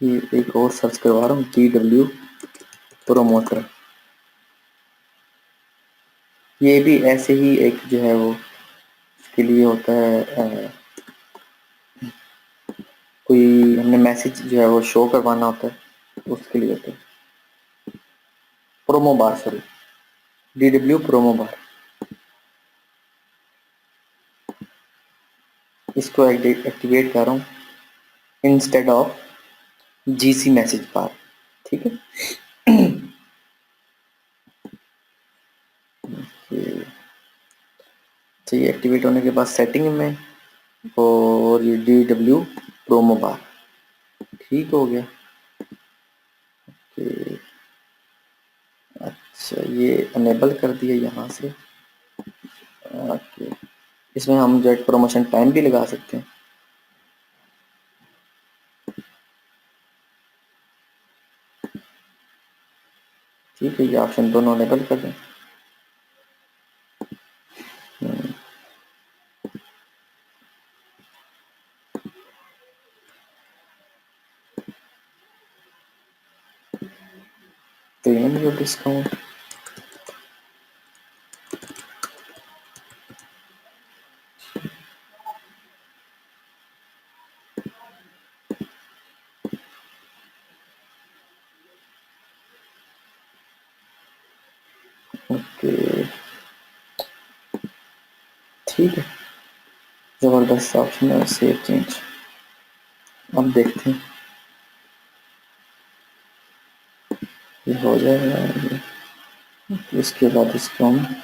ये एक और सर्च करवा रहा हूँ, DW प्रोमोटर। ये भी ऐसे ही एक जो है वो इसके लिए होता है, कोई हमने मैसेज जो है वो शो करवाना होता है, उसके लिए होता है प्रोमो बार, सॉरी DW प्रोमो बार। इसको एक्टिवेट कर रहा हूँ इंस्टेड ऑफ GC मैसेज बार, ठीक है। तो ये एक्टिवेट होने के बाद सेटिंग में और ये DW प्रोमो बार ठीक हो गया। अच्छा, ये अनेबल कर दिया यहाँ से। ओके, इसमें हम जो प्रमोशन टाइम भी लगा सकते हैं, ठीक है। ये ऑप्शन दोनों अनेबल कर दें। क्लेम योर डिस्काउंट, ओके, ठीक है। ज़बरदस्त ऑप्शन है, सेव चेंज। अब देखते हैं ये हो जाएगा। इसके बाद इसको हम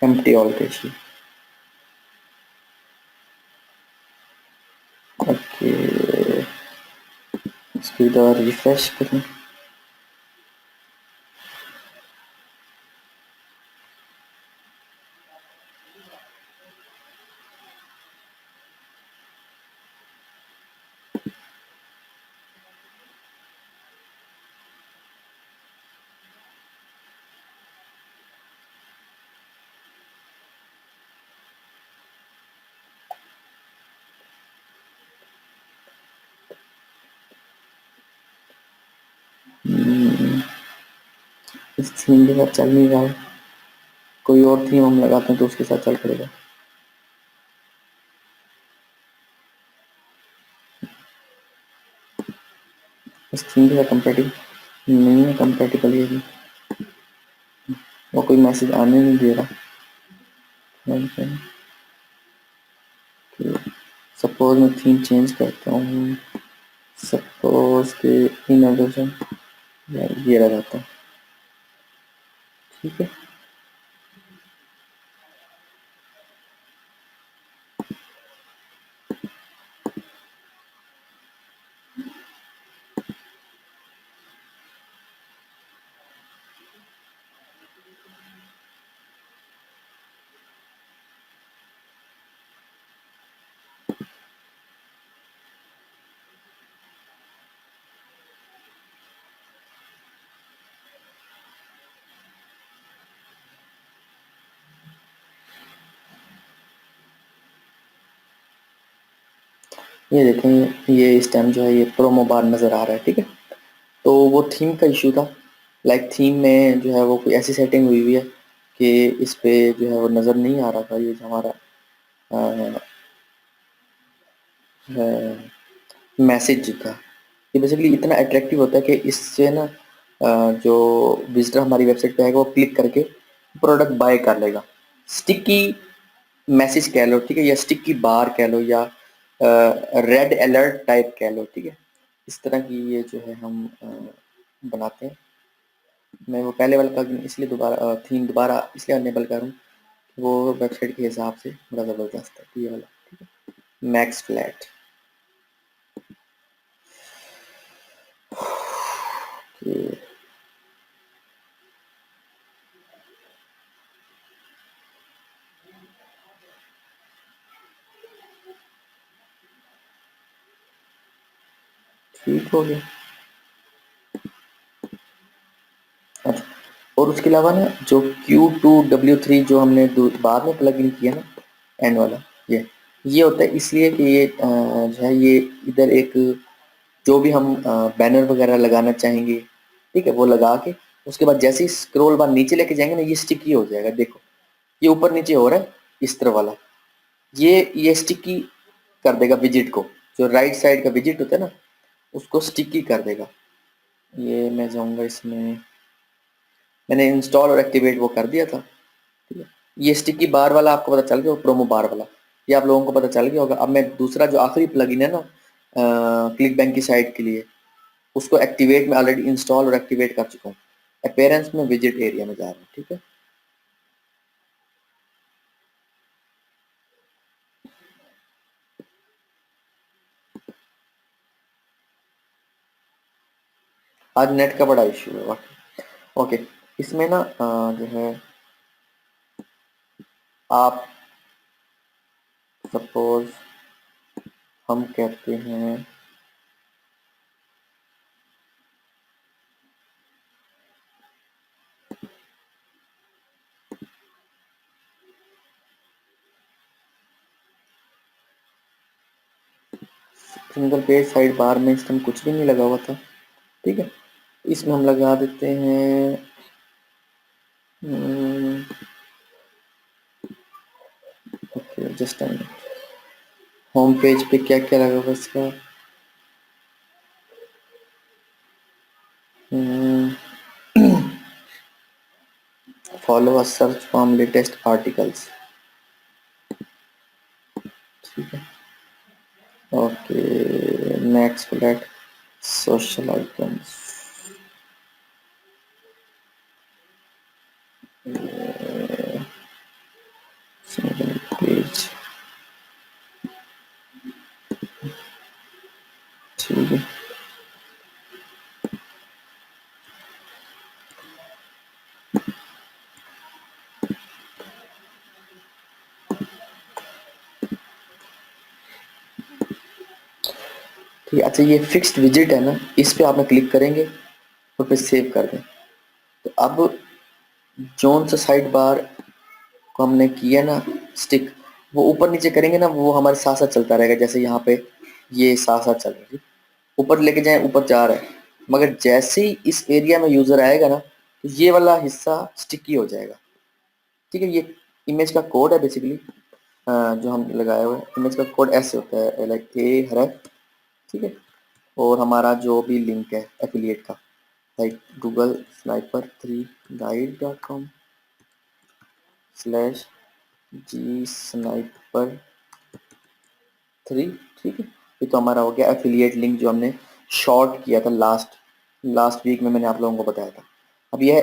एम्प्टी ऑल कैशे, इसको एक बार रिफ्रेश करें। इस थीम के साथ चल नहीं रहा है, कोई और थीम हम लगाते हैं तो उसके साथ चल पड़ेगा। इस थीम के साथ कंपेटिबल नहीं है, कंपेटिबल ये भी, वो कोई मैसेज आने नहीं दे रहा। सपोज मैं थीम चेंज करता हूँ, सपोज के इनोवेशन ये लगाता हूँ, ठीक है। ये देखें, ये इस टाइम जो है ये प्रोमो बार नज़र आ रहा है, ठीक है। तो वो थीम का इशू था, लाइक थीम में जो है वो कोई ऐसी सेटिंग हुई हुई है कि इस पे जो है वो नज़र नहीं आ रहा था, ये जो हमारा मैसेज जो था, ये बेसिकली इतना अट्रैक्टिव होता है कि इससे ना जो विजिटर हमारी वेबसाइट पे आएगा वो क्लिक करके प्रोडक्ट बाय कर लेगा। स्टिकी मैसेज कह लो, ठीक है, या स्टिकी बार कह लो, या रेड अलर्ट टाइप कह लो, ठीक है। इस तरह की ये जो है हम बनाते हैं। मैं वो पहले वाला का इसलिए दोबारा थीम दोबारा इसलिए अनेबल करूँ, वो वेबसाइट के हिसाब से बड़ा ज़बरदस्त है, तो ये वाला, ठीक है। मैक्स फ्लैट, ठीक हो गया। अच्छा, और उसके अलावा ना जो Q2W3 जो हमने बाद में प्लग इन किया ना, एंड वाला, ये होता है इसलिए कि ये जो है ये इधर एक जो भी हम बैनर वगैरह लगाना चाहेंगे, ठीक है, वो लगा के उसके बाद जैसे ही स्क्रॉल बार नीचे लेके जाएंगे ना, ये स्टिकी हो जाएगा। देखो ये ऊपर नीचे हो रहा है, इस तरह वाला, ये स्टिकी कर देगा विजिट को, जो राइट साइड का विजिट होता है ना उसको स्टिकी कर देगा। ये मैं जाऊंगा इसमें, मैंने इंस्टॉल और एक्टिवेट वो कर दिया था, ठीक है। ये स्टिकी बार वाला आपको पता चल गया, वो प्रोमो बार वाला ये आप लोगों को पता चल गया होगा। अब मैं दूसरा जो आखिरी प्लगइन है ना क्लिक बैंक की साइट के लिए, उसको एक्टिवेट में ऑलरेडी इंस्टॉल और एक्टिवेट कर चुका हूँ। अपीयरेंस में विजिट एरिया में जा रहा हूँ, ठीक है। आज नेट का बड़ा इशू है वाकई। ओके, इसमें ना जो है आप सपोज हम कहते हैं सिंगल पेज साइड बार में इस टाइम कुछ भी नहीं लगा हुआ था, ठीक है। इसमें हम लगा देते हैं ओके, जस्ट होम पेज पे क्या क्या लगा हुआ इसका, follow a search from latest articles, ठीक है। Okay, next flat social icons, single page, ठीक है। ठीक है। अच्छा, ये फिक्स्ड विजिट है ना, इस पे आपने क्लिक करेंगे और फिर सेव कर दें। तो अब जोन सा साइड बार को हमने किया ना स्टिक, वो ऊपर नीचे करेंगे ना, वो हमारे साथ साथ चलता रहेगा। जैसे यहाँ पे ये साथ साथ चल रहा है, ऊपर लेके जाए ऊपर जा रहा है, मगर जैसे ही इस एरिया में यूजर आएगा ना, तो ये वाला हिस्सा स्टिकी हो जाएगा। ठीक है, ये इमेज का कोड है बेसिकली, जो हम लगाए हुए हैं। इमेज का कोड ऐसे होता है, लाइक ए है, ठीक है। और हमारा जो भी लिंक है एफिलिएट का, like Google sniper 3 guide.com slash G sniper 3, ठीक है। ये तो हमारा हो गया एफिलिएट लिंक, जो हमने शॉर्ट किया था लास्ट लास्ट वीक में, मैंने आप लोगों को बताया था। अब ये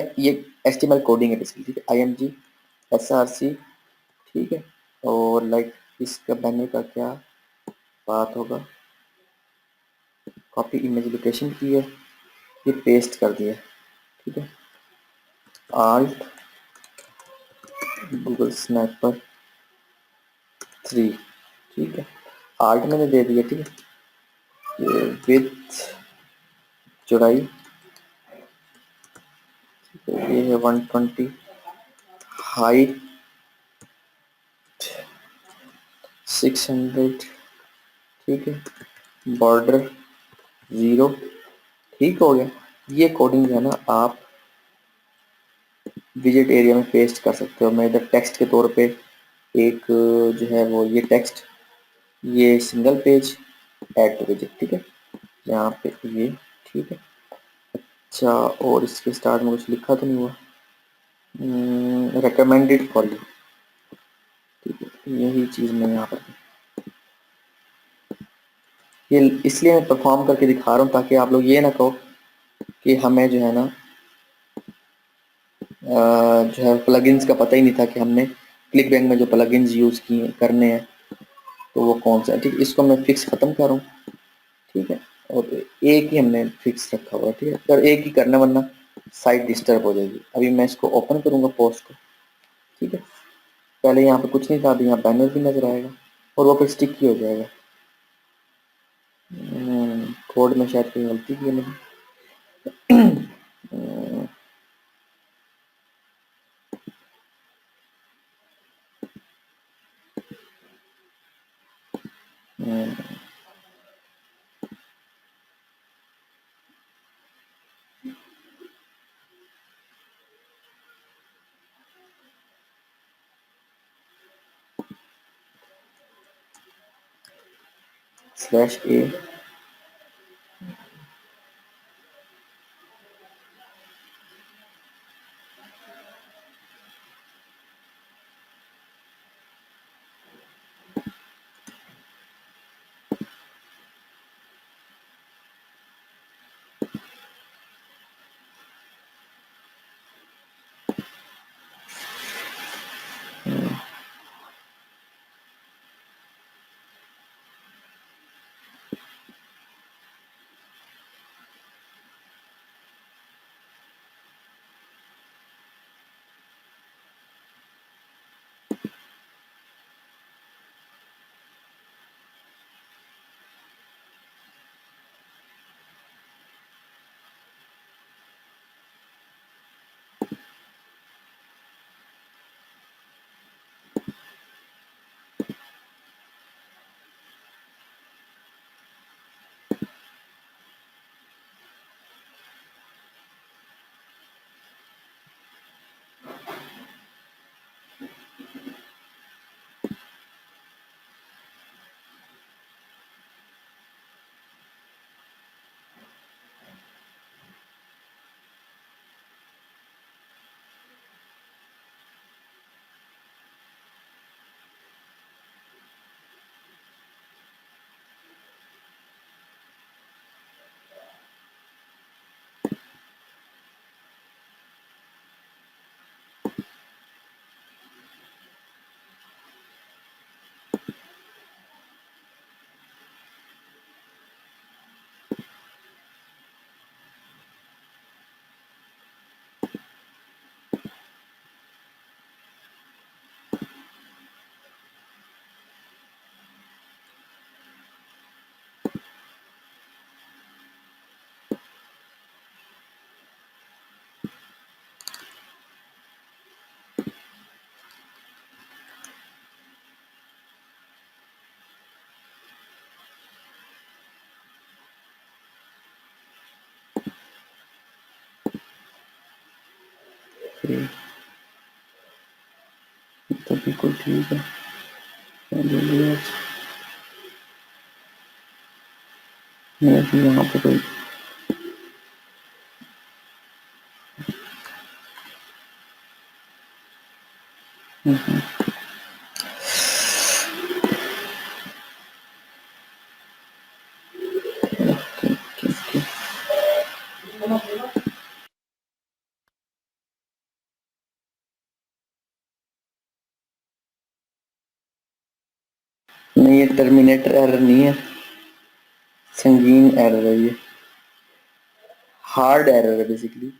एचटीएमएल कोडिंग है बेसिकली, ठीक है। IMG SRC, ठीक है। और लाइक इसका बैनर का क्या बात होगा, कॉपी इमेज लोकेशन की है, ये पेस्ट कर दिया, ठीक है। आल्ट गूगल स्नैपर 3, ठीक है। आल्ट मैंने दे दिया, ठीक है। ये विथ चौड़ाई, ये है 120, हाइट 600, ठीक है। बॉर्डर 0, ठीक हो गया। ये कोडिंग जो है ना, आप विजिट एरिया में पेस्ट कर सकते हो। मैं इधर टेक्स्ट के तौर पे एक जो है वो ये टेक्स्ट, ये single page add to visit, ठीक है, यहाँ पे ये, ठीक है। अच्छा, और इसके स्टार्ट में कुछ लिखा तो नहीं हुआ, रिकमेंडेड फॉर यू, ठीक है। यही चीज़ मैं यहाँ पर, ये इसलिए मैं परफॉर्म करके दिखा रहा हूँ ताकि आप लोग ये ना कहो कि हमें जो है ना जो है प्लगइन्स का पता ही नहीं था कि हमने क्लिक बैंक में जो प्लगइन्स यूज़ किए करने हैं तो वो कौन सा है, ठीक है। इसको मैं फिक्स ख़त्म करूँ, ठीक है। और एक ही हमने फिक्स रखा हुआ है, ठीक है। अगर एक ही करना, वरना साइट डिस्टर्ब हो जाएगी। अभी मैं इसको ओपन करूँगा पोस्ट को, ठीक है। पहले यहाँ पे कुछ नहीं था, अभी यहाँ बैनर भी नजर आएगा और वो फिर स्टिक ही हो जाएगा। कोड में शायद कोई गलती की है मैंने। /a ओके, तो बिल्कुल ठीक है। यहाँ पे कोई नहीं, ये टर्मिनेटर एरर नहीं है, संगीन एरर है ये, हार्ड एरर है बेसिकली।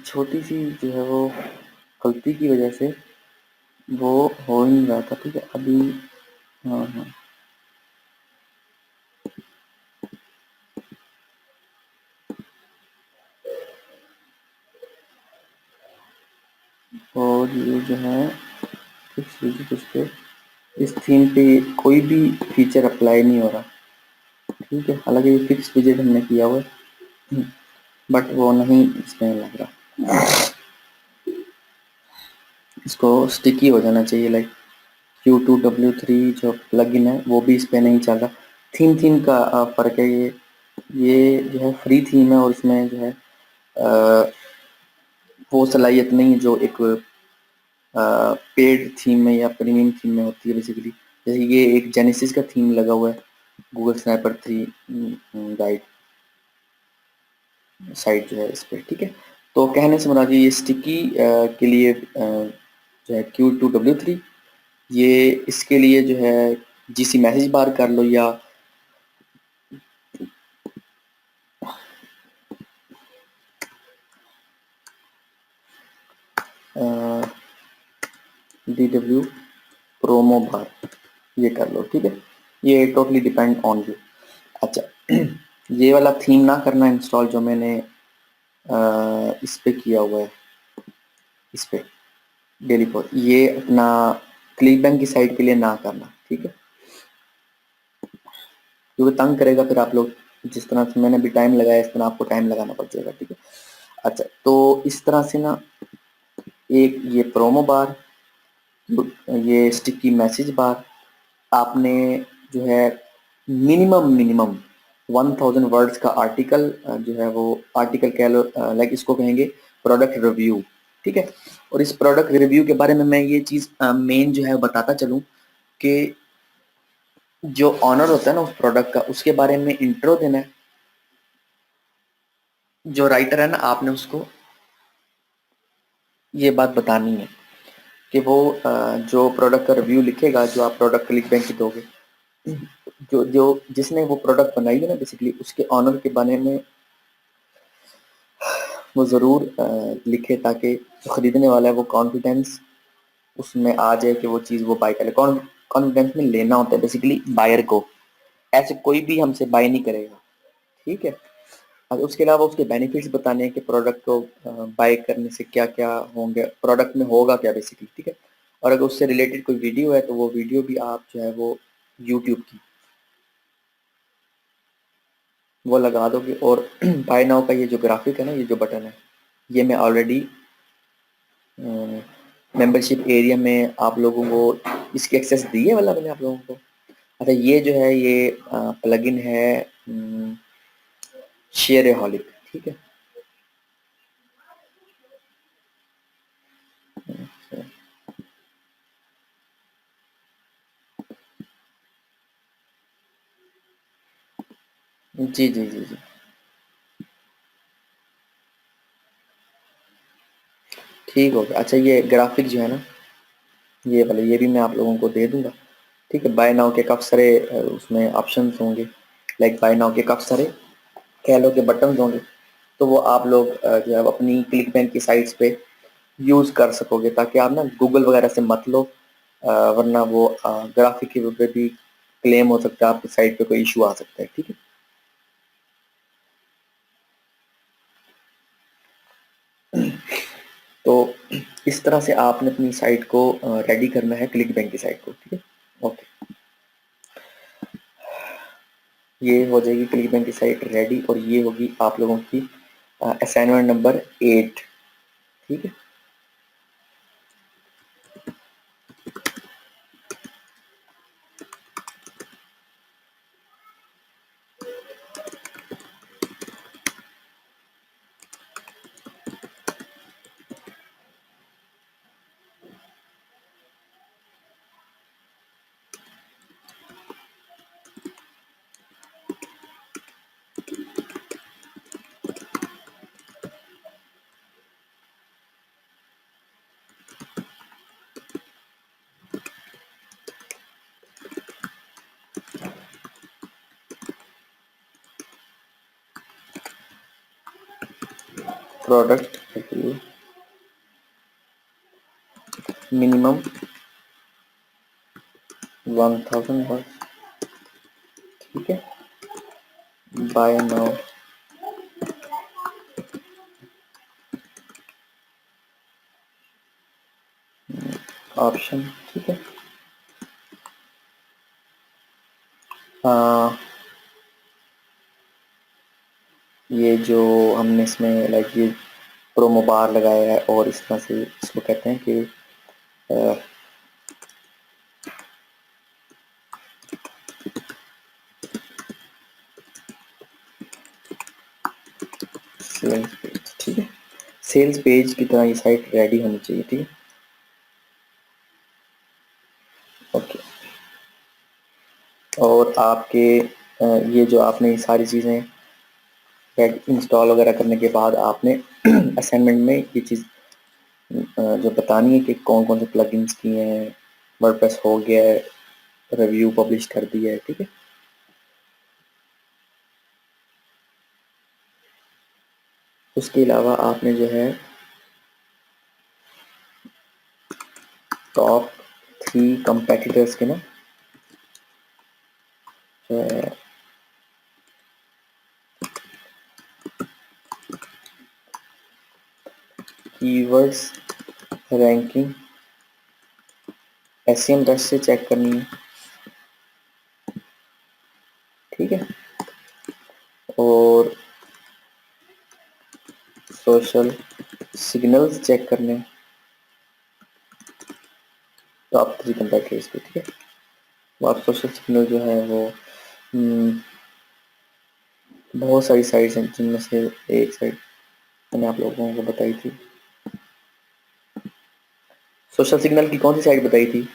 छोटी सी जो है वो गलती की वजह से वो हो नहीं रहा था, ठीक है अभी। हाँ हाँ, और ये जो है इस पे, इस थीम पे कोई भी फीचर अप्लाई नहीं हो रहा, ठीक है। हालांकि ये फिक्स विजेट हमने किया हुआ है, बट वो नहीं इसमें लग रहा। इसको स्टिकी हो जाना चाहिए, लाइक Q2W3 जो प्लगइन है वो भी इस पे नहीं चल रहा। थीम का फ़र्क है। ये जो है फ्री थीम है और इसमें जो है वो सलाहियत नहीं है जो एक पेड थीम में या प्रीमियम थीम में होती है बेसिकली। जैसे ये एक जेनेसिस का थीम लगा हुआ है, गूगल स्नैपर 3 गाइड साइट जो है इस पे, ठीक है। तो कहने से मुराद ये स्टिकी के लिए जो है Q2W3, ये इसके लिए जो है जीसी मैसेज बार कर लो या DW प्रोमो बार, ये कर लो, ठीक है। ये टोटली डिपेंड ऑन यू। अच्छा, ये वाला थीम ना करना इंस्टॉल जो मैंने इस पे किया हुआ है, इस पे डेली फॉर, ये अपना क्लिक बैंक की साइट के लिए ना करना, ठीक है, क्योंकि तंग करेगा फिर आप लोग। जिस तरह से मैंने भी टाइम लगाया इस तरह आपको टाइम लगाना पड़ जाएगा, ठीक है। अच्छा, तो इस तरह से ना, एक ये प्रोमो बार, ये स्टिकी मैसेज बार, आपने जो है मिनिमम मिनिमम 1000 वर्ड्स का आर्टिकल जो है वो आर्टिकल कह लो, लाइक इसको कहेंगे प्रोडक्ट रिव्यू, ठीक है। और इस प्रोडक्ट रिव्यू के बारे में मैं ये चीज़ मेन जो है बताता चलूँ कि जो ऑनर होता है ना उस प्रोडक्ट का, उसके बारे में इंट्रो देना है। जो राइटर है ना, आपने उसको ये बात बतानी है कि वो जो प्रोडक्ट का रिव्यू लिखेगा, जो आप प्रोडक्ट क्लिक बैंक की दोगे, जो जो जिसने वो प्रोडक्ट बनाई है ना बेसिकली, उसके ऑनर के बारे में वो ज़रूर लिखे, ताकि जो ख़रीदने वाला है वो कॉन्फिडेंस उसमें आ जाए कि वो चीज़ वो बाय करे। कॉन्फिडेंस में लेना होता है बेसिकली बायर को, ऐसे कोई भी हमसे बाय नहीं करेगा, ठीक है। और उसके अलावा उसके बेनिफिट्स बताने हैं कि प्रोडक्ट को बाय करने से क्या क्या होंगे, प्रोडक्ट में होगा क्या बेसिकली, ठीक है। और अगर उससे रिलेटेड कोई वीडियो है तो वो वीडियो भी आप जो है वो यूट्यूब की वो लगा दोगे। और बाय नाउ का ये जो ग्राफिक है ना, ये जो बटन है, ये मैं ऑलरेडी मेंबरशिप एरिया में आप लोगों को इसकी एक्सेस दी है, वाला मैंने आप लोगों को। अच्छा, ये जो है ये प्लगइन है शेयरहॉलिक, ठीक है। जी, जी, जी, जी। ठीक हो गया। अच्छा, ये ग्राफ़िक जो है ना, ये वाले, ये भी मैं आप लोगों को दे दूँगा। ठीक है? बाय नाउ के काफ़ी सारे उसमें ऑप्शंस होंगे, लाइक बाय नाउ के काफ़ी सारे कह लो कि बटन्स होंगे, तो वो आप लोग जो है अपनी क्लिक बैंक की साइट्स पे यूज़ कर सकोगे, ताकि आप ना गूगल वगैरह से मत लो, वरना वो ग्राफ़िक के ऊपर भी क्लेम हो सकता है, आपकी साइट पे कोई इश्यू आ सकता है। ठीक है? तो इस तरह से आपने अपनी साइट को रेडी करना है, क्लिक बैंक की साइट को। ठीक है? ओके, ये हो जाएगी क्लिक बैंक की साइट रेडी, और ये होगी आप लोगों की असाइनमेंट नंबर 8। ठीक है? Product minimum 1000 word. ठीक है? Buy now option. ठीक है? हाँ, ये जो हमने इसमें लाइक ये प्रोमो बार लगाया है, और इस तरह से इसको कहते हैं कि सेल्स पेज। ठीक है? सेल्स पेज की तरह ये साइट रेडी होनी चाहिए। ठीक है? ओके। और आपके ये जो आपने ये सारी चीज़ें इंस्टॉल वगैरह करने के बाद आपने असाइनमेंट में ये चीज़ जो बतानी है कि कौन कौन से प्लगइन्स किए हैं, वर्डप्रेस हो गया है, रिव्यू पब्लिश कर दिया है। ठीक है? उसके अलावा आपने जो है टॉप 3 कंपेटिटर्स के ना कीवर्ड्स रैंकिंग एसईएम बेस्ट से चेक करनी है। ठीक है? और सोशल सिग्नल्स चेक करने हैं, टॉप 3 कंपेटिटर्स के। ठीक है? तो आप सोशल सिग्नल जो है वो बहुत सारी साइट्स हैं, जिनमें से एक साइट मैंने आप लोगों को बताई थी। सोशल सिग्नल की कौन सी साइट बताई थी?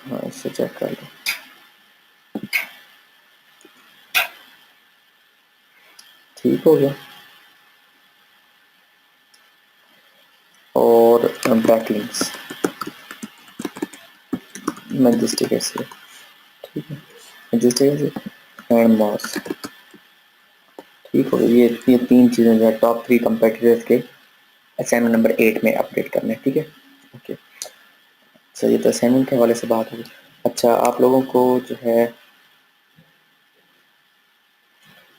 हाँ, इससे चेक कर लो। ठीक हो गया। और बैकलिंक्स मैजेस्टिक ऐसे। ठीक है? मैजेस्टिक ऐसे एंड मॉस। ठीक हो गया। ये 3 चीज़ें जो है टॉप 3 कंपेटिटर्स के असाइनमेंट नंबर 8 में अपडेट करने हैं। ठीक है? ओके। चलिए, तो असाइनमेंट के हवाले से बात होगी। अच्छा, आप लोगों को जो है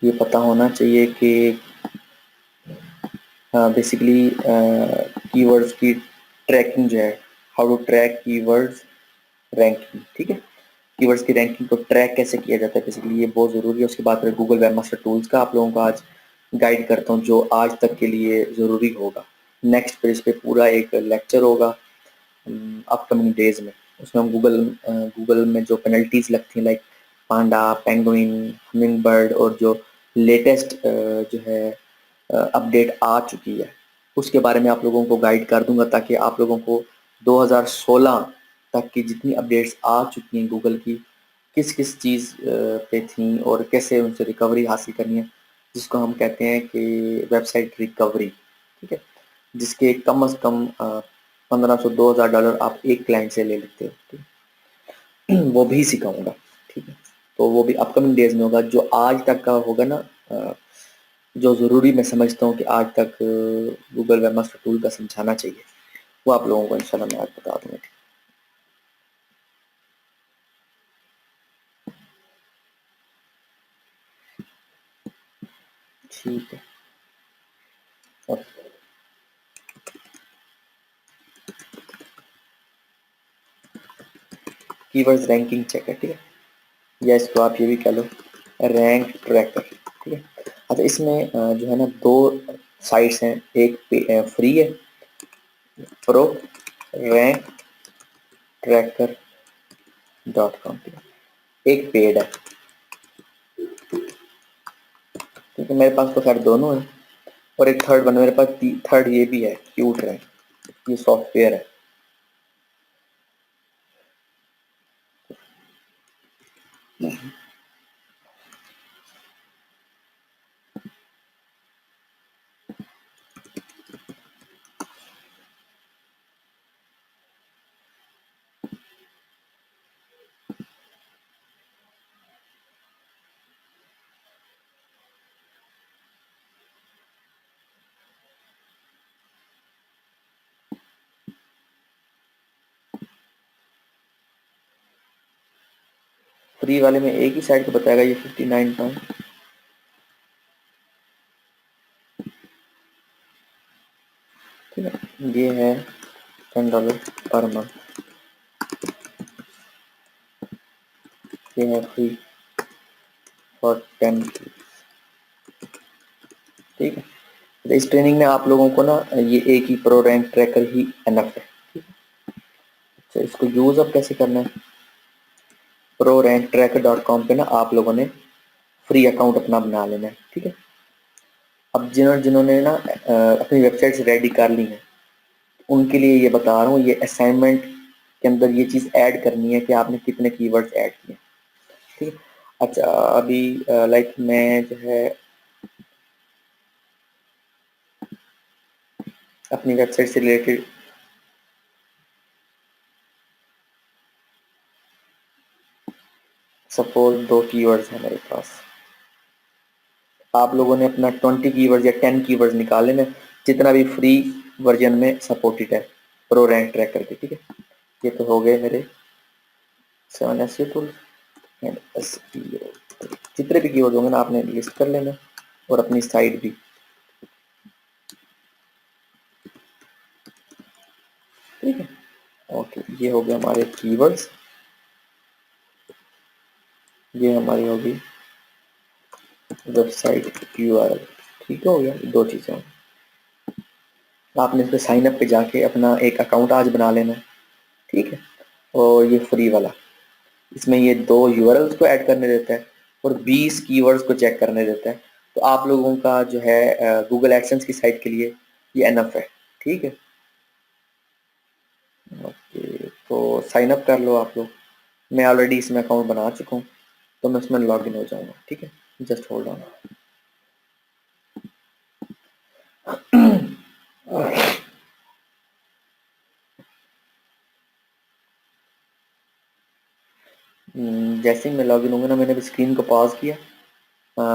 ये पता होना चाहिए कि बेसिकली कीवर्ड्स की ट्रैकिंग जो है, how to track keywords ranking. ठीक है? कीवर्ड्स की रैंकिंग को ट्रैक कैसे किया जाता है, बेसिकली ये बहुत ज़रूरी है। उसके बाद फिर गूगल वेब मास्टर टूल्स का आप लोगों को आज गाइड करता हूँ, जो आज तक के लिए ज़रूरी होगा। नेक्स्ट फिर इस पे पूरा एक लेक्चर होगा अपकमिंग डेज में। उसमें हम गूगल में जो पेनल्टीज लगती हैं, लाइक पांडा, पेंगुइन, हमिंग बर्ड, और जो लेटेस्ट जो है अपडेट आ चुकी है, उसके बारे में आप लोगों को गाइड कर दूंगा, ताकि आप लोगों को 2016 तक की जितनी अपडेट्स आ चुकी हैं गूगल की, किस किस चीज़ पे थी और कैसे उनसे रिकवरी हासिल करनी है, जिसको हम कहते हैं कि वेबसाइट रिकवरी। ठीक है, जिसके कम से कम 1500 से 2000 डॉलर आप एक क्लाइंट से ले लेते हो। ठीक है? वो भी सिखाऊंगा। ठीक है, तो वो भी अपकमिंग डेज में होगा। जो आज तक का होगा ना, जो ज़रूरी मैं समझता हूँ कि आज तक गूगल वेबमास्टर टूल का समझाना चाहिए, वो आप लोगों को इंशाल्लाह मैं आज बता दूंगा। ठीक है, और कीवर्ड्स रैंकिंग चेक है। ठीक है, या इसको आप ये भी कह लो रैंक ट्रैकर। ठीक है, अच्छा इसमें जो है ना दो साइट्स हैं, एक फ्री है प्रो रैंक ट्रैकर .com, एक पेड है। ठीक है, मेरे पास तो खैर दोनों है, और एक थर्ड वन मेरे पास, थर्ड ये भी है क्यूट रैंक, ये सॉफ्टवेयर है। फ्री वाले में एक ही साइड को बताएगा ये 59 पाउंड। ठीक है, ये है $10 पर मंथ, ये है फ्री फॉर 10। ठीक है, तो इस ट्रेनिंग में आप लोगों को ना ये एक ही प्रो रैंक ट्रैकर ही एनफ है। ठीक है, तो इसको यूज अब कैसे करना है, प्रो रैंक ट्रैकर .com पे ना आप लोगों ने फ्री अकाउंट अपना बना लेना है। ठीक है, अब जिन्होंने जिन्होंने ना अपनी वेबसाइट रेडी कर ली है, उनके लिए ये बता रहा हूँ, ये असाइनमेंट के अंदर ये चीज़ ऐड करनी है कि आपने कितने कीवर्ड्स ऐड किए। ठीक है, अच्छा अभी लाइक मैं जो है अपनी वेबसाइट से रिलेटेड सपोज 2 कीवर्ड्स हैं मेरे पास, आप लोगों ने अपना 20 कीवर्ड्स या 10 कीवर्ड्स निकाले ना, जितना भी फ्री वर्जन में सपोर्टेड है प्रो रैंक ट्रैकर के। ठीक है, ये तो हो गए मेरे 7 SEO टूल्स एंड SEO। जितने भी कीवर्ड होंगे ना आपने लिस्ट कर लेना, और अपनी साइट भी। ठीक है, ओके, ये हो गया हमारे कीवर्ड्स, ये हमारी होगी वेबसाइट URL। ठीक हो गया, दो चीज़ें। आपने इस पे साइन अप पे जाके अपना एक अकाउंट आज बना लेना है। ठीक है, और ये फ्री वाला, इसमें ये 2 URLs को ऐड करने देता है और 20 कीवर्ड्स को चेक करने देता है। तो आप लोगों का जो है गूगल एडसेंस की साइट के लिए ये एनफ है। ठीक है, ओके, तो साइन अप कर लो आप लोग। मैं ऑलरेडी इसमें अकाउंट बना चुका हूँ, तो मैं इसमें लॉग इन हो जाऊँगा। ठीक है, जस्ट होल्ड ऑन। जैसे ही मैं लॉग इन होंगे ना, मैंने अभी स्क्रीन को पॉज किया,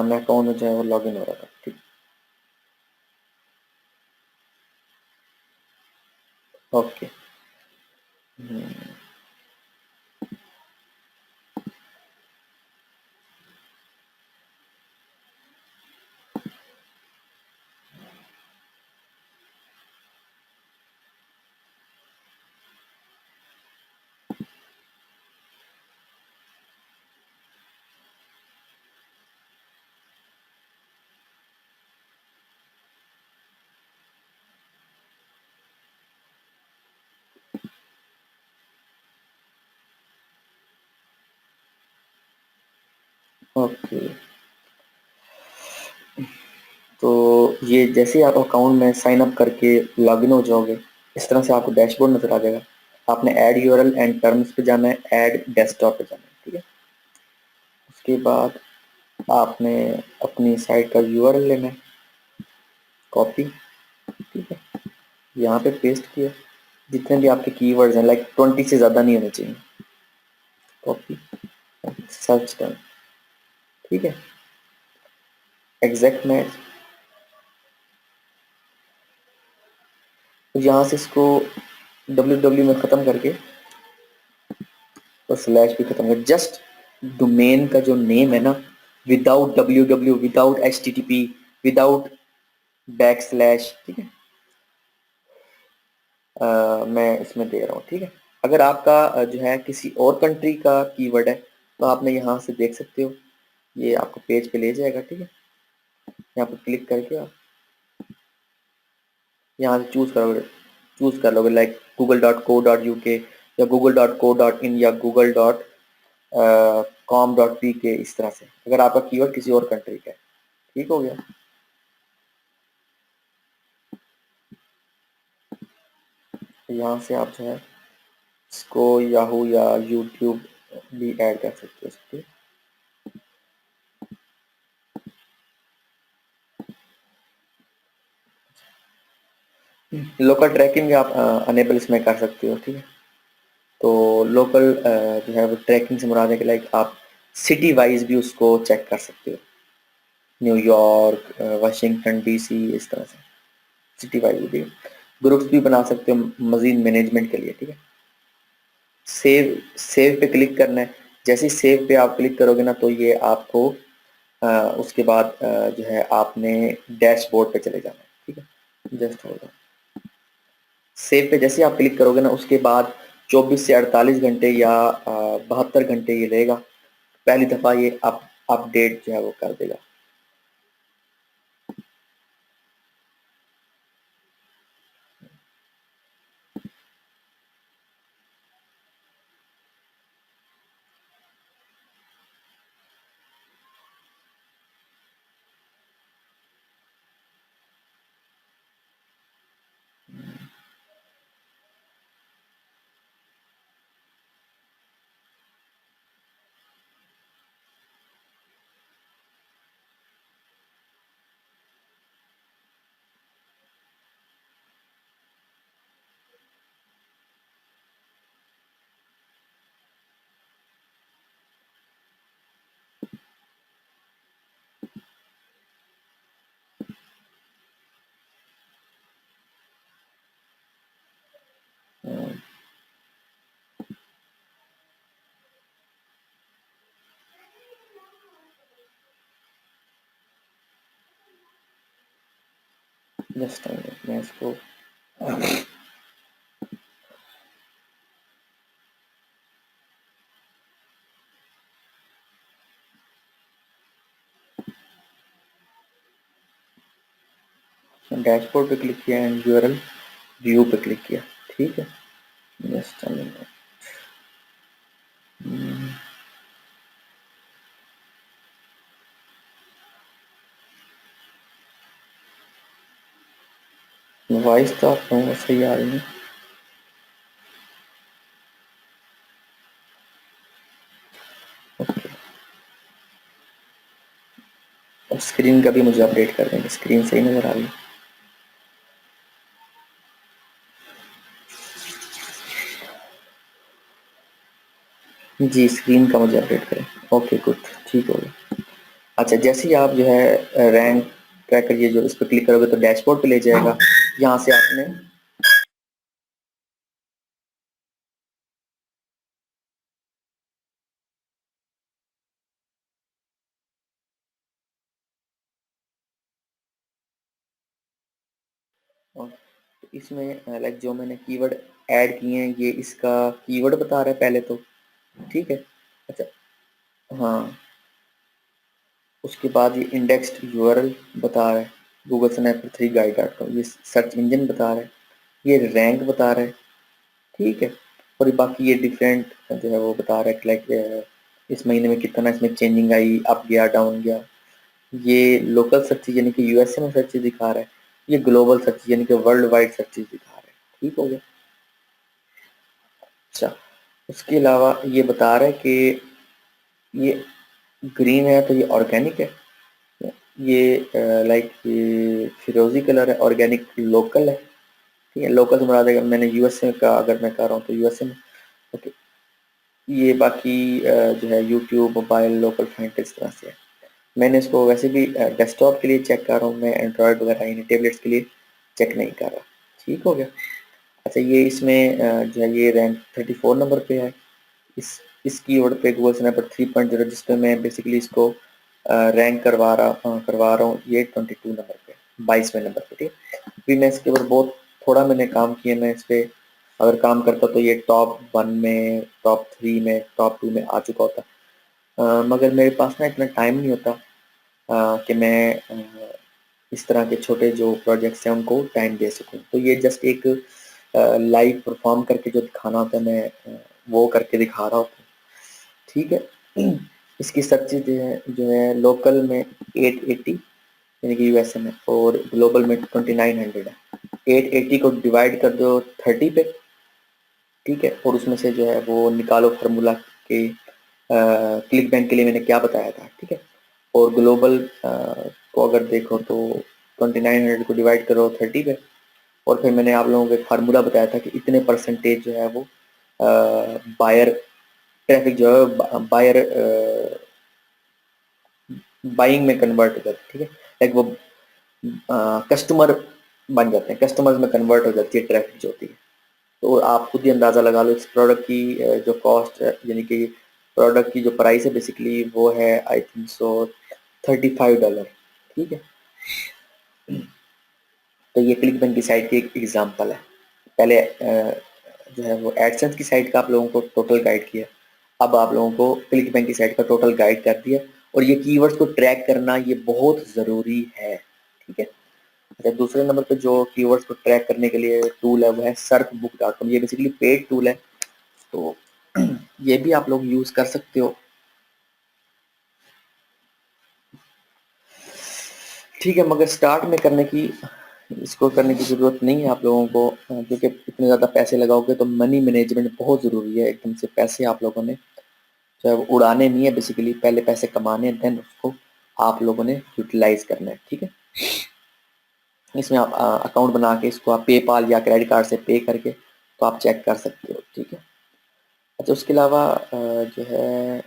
मैं अकाउंट जो है वो लॉग इन हो रहा था। ठीक, ओके, ओके, तो ये जैसे ही आप अकाउंट में साइन अप करके लॉगिन हो जाओगे, इस तरह से आपको डैशबोर्ड नजर आ जाएगा। आपने ऐड यूआरएल एंड टर्म्स पे जाना है, ऐड डेस्कटॉप पे जाना है, ठीक है। उसके बाद आपने अपनी साइट का यूआरएल लेना है, कॉपी, ठीक है, यहाँ पे पेस्ट किया। जितने भी आपके कीवर्ड्स हैं, लाइक 20 से ज़्यादा नहीं होने चाहिए, कॉपी, सर्च करना, ठीक है, एग्जैक्ट मैच। यहाँ से इसको www में ख़त्म करके और स्लैश भी खत्म कर, जस्ट डोमेन का जो नेम है ना, without www, without http, without back slash, ठीक है, मैं इसमें दे रहा हूँ, ठीक है। अगर आपका जो है किसी और कंट्री का कीवर्ड है तो आपने यहाँ से देख सकते हो, ये आपको पेज पे ले जाएगा, ठीक है। यहाँ पर क्लिक करके आप यहाँ से चूज कर लोगे, लाइक google.co.uk या google.co.in या google.com.pk, इस तरह से, अगर आपका कीवर्ड किसी और कंट्री का है। ठीक हो गया। यहाँ से आप जो है इसको याहू या यूट्यूब भी ऐड कर सकते हो इसके। लोकल ट्रैकिंग भी आप अनेबल इसमें कर सकते हो, ठीक है। तो लोकल जो है वो ट्रैकिंग से मुराद है कि लाइक आप सिटी वाइज भी उसको चेक कर सकते हो, न्यूयॉर्क, वाशिंगटन डीसी, इस तरह से सिटी वाइज भी ग्रुप्स भी बना सकते हो मजीद मैनेजमेंट के लिए, ठीक है। सेव सेव पे क्लिक करना है। जैसे ही सेव पे आप क्लिक करोगे ना तो ये आपको उसके बाद जो है आपने डैशबोर्ड पे चले जाना है, ठीक है। जस्ट होगा सेव पे जैसे ही आप क्लिक करोगे ना उसके बाद 24 से 48 घंटे या 72 घंटे ये लेगा, पहली दफ़ा ये अपडेट जो है वो कर देगा। जस्ट मैं इसको डैशबोर्ड पे क्लिक किया एंड यूआरएल व्यू पे क्लिक किया, ठीक है। जस्ट वॉइस तो आप सही आ रही है। ओके, अब स्क्रीन का भी मुझे अपडेट कर देंगे, स्क्रीन सही नज़र आ रही है। जी, स्क्रीन का मुझे अपडेट करें। ओके गुड, ठीक हो गया। अच्छा, जैसे ही आप जो है रैंक ट्रैकर ये जो इस पर क्लिक करोगे तो डैशबोर्ड पे ले जाएगा। यहाँ से आपने और इसमें लाइक जो मैंने कीवर्ड ऐड किए हैं ये इसका कीवर्ड बता रहा है पहले तो, ठीक है। अच्छा, हाँ, उसके बाद ये इंडेक्स्ड यूआरएल बता रहा है, गूगल स्नैपर 3 guide.com, ये सर्च इंजन बता रहा है, ये रैंक बता रहा है, ठीक है। और ये बाकी ये डिफरेंट जो है वो बता रहा है कि लाइक इस महीने में कितना इसमें चेंजिंग आई, अप गया, डाउन गया, ये लोकल सर्चेज यानी कि यूएसए में सर्चेज दिखा रहा है, ये ग्लोबल सर्चेज यानी कि वर्ल्ड वाइड सर्चेज दिखा रहा है। ठीक हो गया। अच्छा, उसके अलावा ये बता रहा है कि ये ग्रीन है तो ये ऑर्गेनिक है, ये लाइक ये फिरोजी कलर है ऑर्गेनिक लोकल है। ठीक है, लोकल से मुराद है मैंने यूएसए का अगर मैं कर रहा हूँ तो यूएसए में। ओके, ये बाकी जो है यूट्यूब मोबाइल लोकल फाइंड इस तरह से है। मैंने इसको वैसे भी डेस्कटॉप के लिए चेक कर रहा हूँ, मैं एंड्रॉयड वगैरह यानी टेबलेट्स के लिए चेक नहीं कर रहा। ठीक हो गया। अच्छा, ये इसमें जो है ये रैंक 34 नंबर पे है। इस कीवर्ड पे गूगल स्नैपर 3.0 जिस पे मैं बेसिकली इसको रैंक करवा रहा हूँ, ये 22 नंबर पे, 22वें नंबर पे। ठीक है, अभी मैं इसके ऊपर बहुत थोड़ा मैंने काम किया, मैं इस पे अगर काम करता तो ये टॉप 1 में, टॉप 3 में, टॉप 2 में आ चुका होता। मगर मेरे पास ना इतना टाइम नहीं होता कि मैं इस तरह के छोटे जो प्रोजेक्ट्स हैं उनको टाइम दे सकूं। तो ये जस्ट एक लाइव परफॉर्म करके जो दिखाना होता है, मैं वो करके दिखा रहा हूँ। ठीक है। इसकी सर्चेज जो है लोकल में 880 यानी कि यूएसए में, और ग्लोबल में 2900 है। 880 को डिवाइड कर दो 30 पे। ठीक है, और उसमें से जो है वो निकालो फार्मूला के क्लिक बैंक के लिए मैंने क्या बताया था। ठीक है, और ग्लोबल को अगर देखो तो 2900 को डिवाइड करो 30 पे, और फिर मैंने आप लोगों को एक फार्मूला बताया था कि इतने परसेंटेज जो है वो बायर ट्रैफिक जो है बायर बाइंग में कन्वर्ट हो जाती है। ठीक है, लाइक वो कस्टमर बन जाते हैं, कस्टमर्स में कन्वर्ट हो जाती है ट्रैफिक जो होती है। तो आप खुद ही अंदाज़ा लगा लो इस प्रोडक्ट की जो कॉस्ट है यानी कि प्रोडक्ट की जो प्राइस है बेसिकली वो है आई थिंक सो $35। ठीक है, तो ये क्लिक बैंक की साइट की एक एग्जांपल है। पहले जो है वो एडसेंस की साइट का आप लोगों को टोटल गाइड किया, अब आप लोगों को क्लिक बैंक की साइट का टोटल गाइड कर दिया। और ये कीवर्ड्स को ट्रैक करना ये बहुत ज़रूरी है। ठीक है। अच्छा, दूसरे नंबर पे जो कीवर्ड्स को ट्रैक करने के लिए टूल है वो है सर्फबुक.com। ये बेसिकली पेड टूल है, तो ये भी आप लोग यूज़ कर सकते हो। ठीक है, मगर स्टार्ट में इसको करने की ज़रूरत नहीं है आप लोगों को, क्योंकि इतने ज़्यादा पैसे लगाओगे तो मनी मैनेजमेंट बहुत ज़रूरी है। एकदम से पैसे आप लोगों ने जो है वो उड़ाने नहीं है, बेसिकली पहले पैसे कमाने हैं, देन उसको आप लोगों ने यूटिलाइज करना है। ठीक है, इसमें आप अकाउंट बना के इसको आप पेपाल या क्रेडिट कार्ड से पे करके तो आप चेक कर सकते हो। ठीक है। अच्छा, उसके अलावा जो है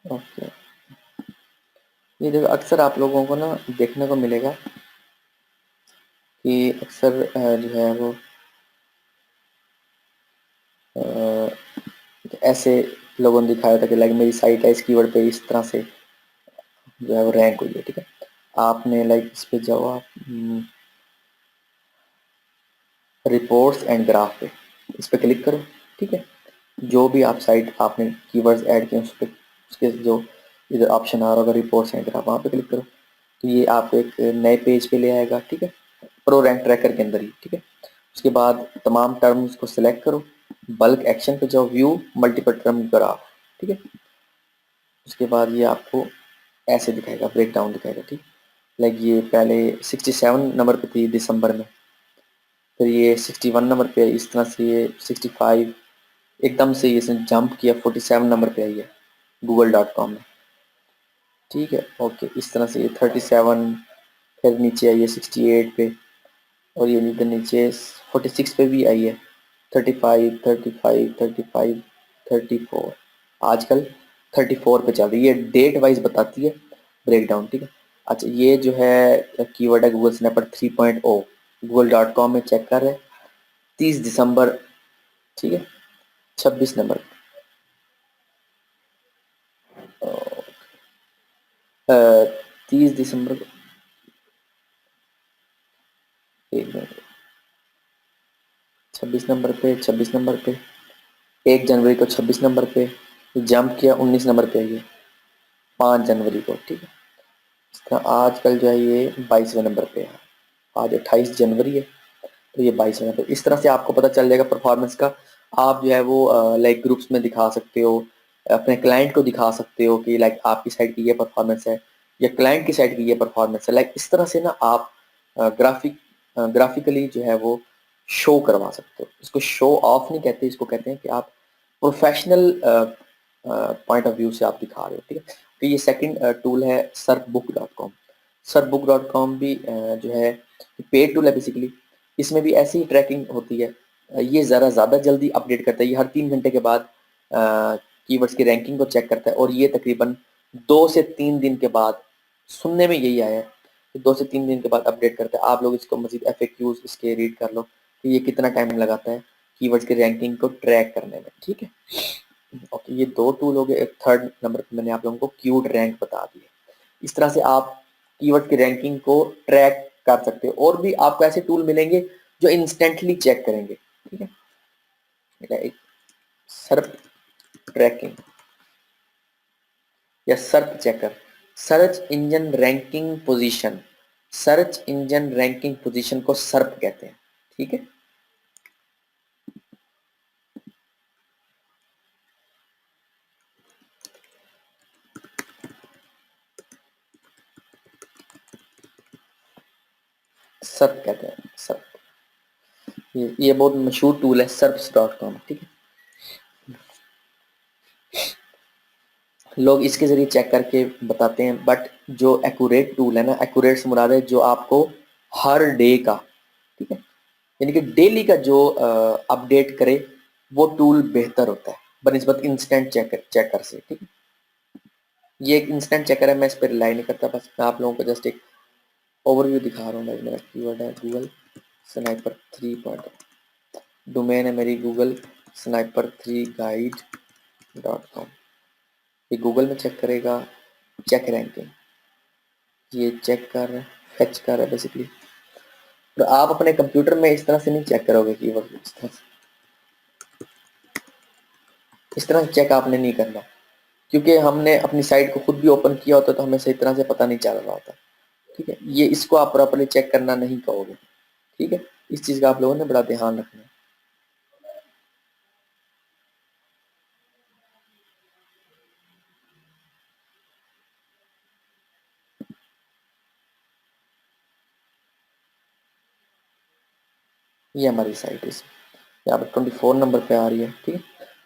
ओके, ये देखो अक्सर आप लोगों को ना देखने को मिलेगा कि अक्सर जो है वो अ, ऐसे लोगों ने दिखाया था कि लाइक मेरी साइट है इस कीवर्ड पे इस तरह से जो है वो रैंक हुई है। ठीक है, आपने लाइक इस पे जाओ आप रिपोर्ट्स एंड ग्राफ पे, इस पे क्लिक करो। ठीक है, जो भी आप साइट आपने कीवर्ड्स ऐड किए उस पे उसके जो इधर ऑप्शन आ रहा होगा रिपोर्ट्स एंड ग्राफ, वहाँ पे क्लिक करो तो ये आपको एक नए पेज पे ले आएगा। ठीक है, प्रो रैंक ट्रैकर के अंदर ही। ठीक है, उसके बाद तमाम टर्म्स को सिलेक्ट करो, बल्क एक्शन पे जाओ, व्यू मल्टीपल टर्म ग्राफ। ठीक है, उसके बाद ये आपको ऐसे दिखाएगा, ब्रेक डाउन दिखाएगा। ठीक, लाइक ये पहले 67 नंबर पे थी दिसंबर में, फिर ये 61 नंबर पे है, इस तरह से ये 65 एकदम से इसने जंप किया 47 नंबर पे आई है google.com में। ठीक है, ओके, इस तरह से ये 37 फिर नीचे आई है 68 पे, और ये इधर नीचे 46 पे भी आई है, 35 35 35 34 आजकल 34 पे चल रही है, डेट वाइज बताती है ब्रेक डाउन, ठीक है। अच्छा, ये जो है कीवर्ड है गूगल स्नैपर 3.0, google.com में चेक कर रहे हैं, 30 दिसंबर, ठीक है, 26 नंबर, 30 दिसंबर को, एक मिनट, 26 नंबर पे, 26 नंबर पे, 1 जनवरी को 26 नंबर पे, जंप किया 19 नंबर पे, ये 5 जनवरी को, ठीक है। इसका आजकल जो है ये 22वें नंबर पे है, आज 28 जनवरी है, तो ये 22वें नंबर। इस तरह से आपको पता चल जाएगा परफॉर्मेंस का। आप जो है वो लाइक ग्रुप्स में दिखा सकते हो, अपने क्लाइंट को दिखा सकते हो कि लाइक आपकी साइड की ये परफॉर्मेंस है या क्लाइंट की साइड की ये परफॉर्मेंस है। लाइक इस तरह से ना आप ग्राफिकली जो है वो शो करवा सकते हो। इसको शो ऑफ नहीं कहते, इसको कहते हैं कि आप प्रोफेशनल पॉइंट ऑफ व्यू से आप दिखा रहे हो, ठीक है। तो ये सेकंड टूल है सर्फबुक.com। सर्फबुक.com भी जो है पेड टूल है बेसिकली। इसमें भी ऐसी ही ट्रैकिंग होती है। ये ज़्यादा जल्दी अपडेट करता है, ये हर 3 घंटे के बाद कीवर्ड्स की रैंकिंग को चेक करता है, और ये तकरीबन 2 से 3 दिन के बाद, सुनने में यही आया है कि 2 से 3 दिन के बाद अपडेट करता है। आप लोग इसको मजीद FAQs इसके रीड कर लो कि ये कितना टाइम लगाता है कीवर्ड्स की रैंकिंग को ट्रैक करने में, ठीक है। ओके, ये 2 टूल हो गए। एक थर्ड नंबर पे मैंने आप लोगों को क्यूड रैंक बता दिया। इस तरह से आप कीवर्ड की रैंकिंग को ट्रैक कर सकते हो। और भी आपको ऐसे टूल मिलेंगे जो इंस्टेंटली चेक करेंगे, ठीक है। एक सर्च ट्रैकिंग या search checker, search engine ranking position, search engine ranking position को सर्प कहते हैं, ठीक है। सर्प कहते हैं, सर्प। ये बहुत मशहूर टूल है सर्प्स.com, ठीक है। लोग इसके ज़रिए चेक करके बताते हैं, बट जो एक्यूरेट टूल है ना, एक्यूरेट से मुराद है जो आपको हर डे का, ठीक है, यानी कि डेली का जो अपडेट करे, वो टूल बेहतर होता है बनिस्बत इंस्टेंट चेकर से, ठीक है। ये एक इंस्टेंट चेकर है, मैं इस पर रिलाई नहीं करता, बस मैं आप लोगों को जस्ट एक ओवरव्यू दिखा रहा हूँ। भाई मेरा कीवर्ड है गूगल स्नाइपर 3. डोमेन है मेरी गूगल स्नाइपर 3 गाइड.com। ये गूगल में चेक करेगा, चेक रैंकिंग, ये चेक कर रहा है, फेच कर रहा है बेसिकली। तो आप अपने कंप्यूटर में इस तरह से नहीं चेक करोगे कीवर्ड, इस तरह से चेक आपने नहीं करना, क्योंकि हमने अपनी साइट को खुद भी ओपन किया होता तो हमें सही तरह से पता नहीं चल रहा होता, ठीक है। ये इसको आप प्रॉपर्ली चेक करना नहीं कहोगे, ठीक है। इस चीज़ का आप लोगों ने बड़ा ध्यान रखना है। ये हमारी साइट है, यहाँ पर 24 नंबर पे आ रही है, ठीक है।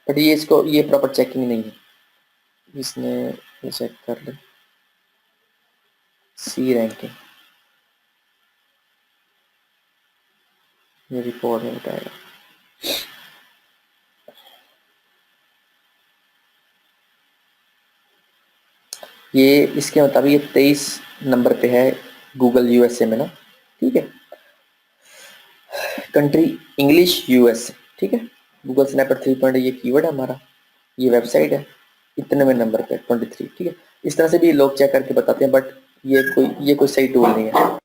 बट ये इसको ये प्रॉपर चेकिंग नहीं है, इसने ये चेक कर ले, सी रैंकिंग, ये रिपोर्ट में बताएगा। ये इसके मुताबिक ये 23 नंबर पे है गूगल USA में ना, ठीक है। कंट्री इंग्लिश US, ठीक है। गूगल स्नैपर 3 ये कीवर्ड है हमारा, ये वेबसाइट है, इतने में नंबर पे 23, ठीक है। इस तरह से भी लोग चेक करके बताते हैं, बट ये कोई सही टूल नहीं है।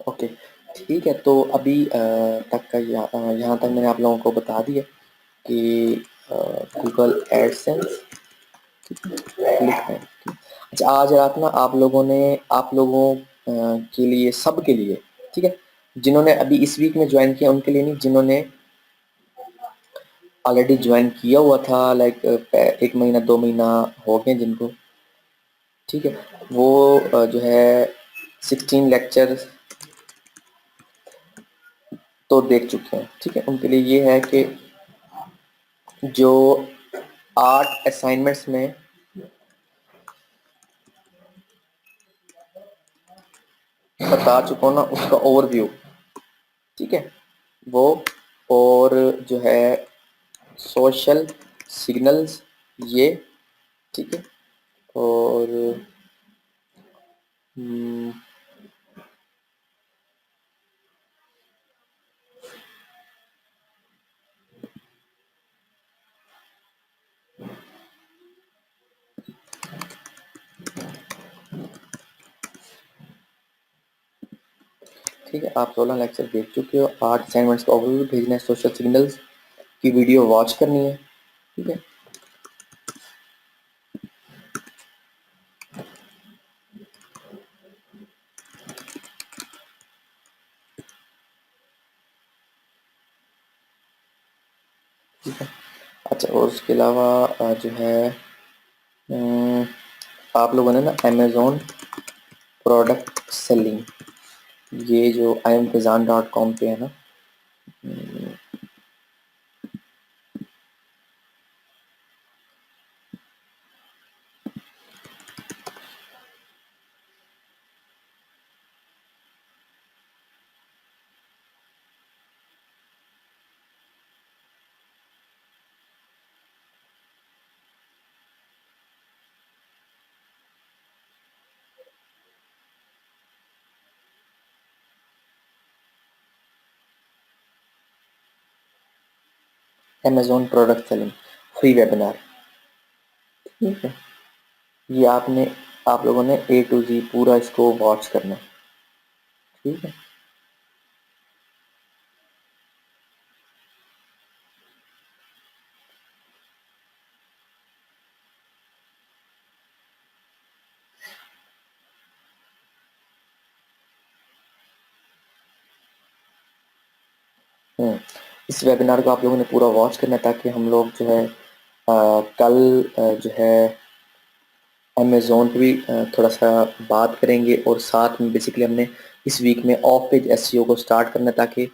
ओके, ठीक है। तो अभी तक का यहाँ तक मैंने आप लोगों को बता दिया कि गूगल एडसेंस क्लिक है। अच्छा, आज रात ना आप लोगों के लिए, सब के लिए, ठीक है, जिन्होंने अभी इस वीक में ज्वाइन किया उनके लिए नहीं, जिन्होंने ऑलरेडी ज्वाइन किया हुआ था, लाइक 1 महीना 2 महीना हो गए जिनको, ठीक है, वो जो है 16 लेक्चर तो देख चुके हैं। ठीक है, उनके लिए ये है कि जो 8 असाइनमेंट्स में बता चुका हूँ ना, उसका ओवरव्यू, ठीक है, वो, और जो है सोशल सिग्नल्स ये, ठीक है, और हम्म, ठीक है, आप 16 लेक्चर देख चुके हो, 8 असाइनमेंट्स का ओवरव्यू भेजना है, सोशल सिग्नल्स की वीडियो वॉच करनी है, ठीक है। ठीक है, अच्छा, और उसके अलावा जो है अम, आप लोगों ने ना अमेज़ॉन प्रोडक्ट सेलिंग, ये जो imfazan.com पे है ना, Amazon product selling free webinar, ठीक है, ये आप लोगों ने ए टू जी पूरा इसको वॉच करना है, ठीक है। इस वेबिनार को आप लोगों ने पूरा वॉच करना है, ताकि हम लोग जो है कल जो है अमेज़ॉन पे भी थोड़ा सा बात करेंगे, और साथ में बेसिकली हमने इस वीक में ऑफ पेज एसईओ को स्टार्ट करना है, ताकि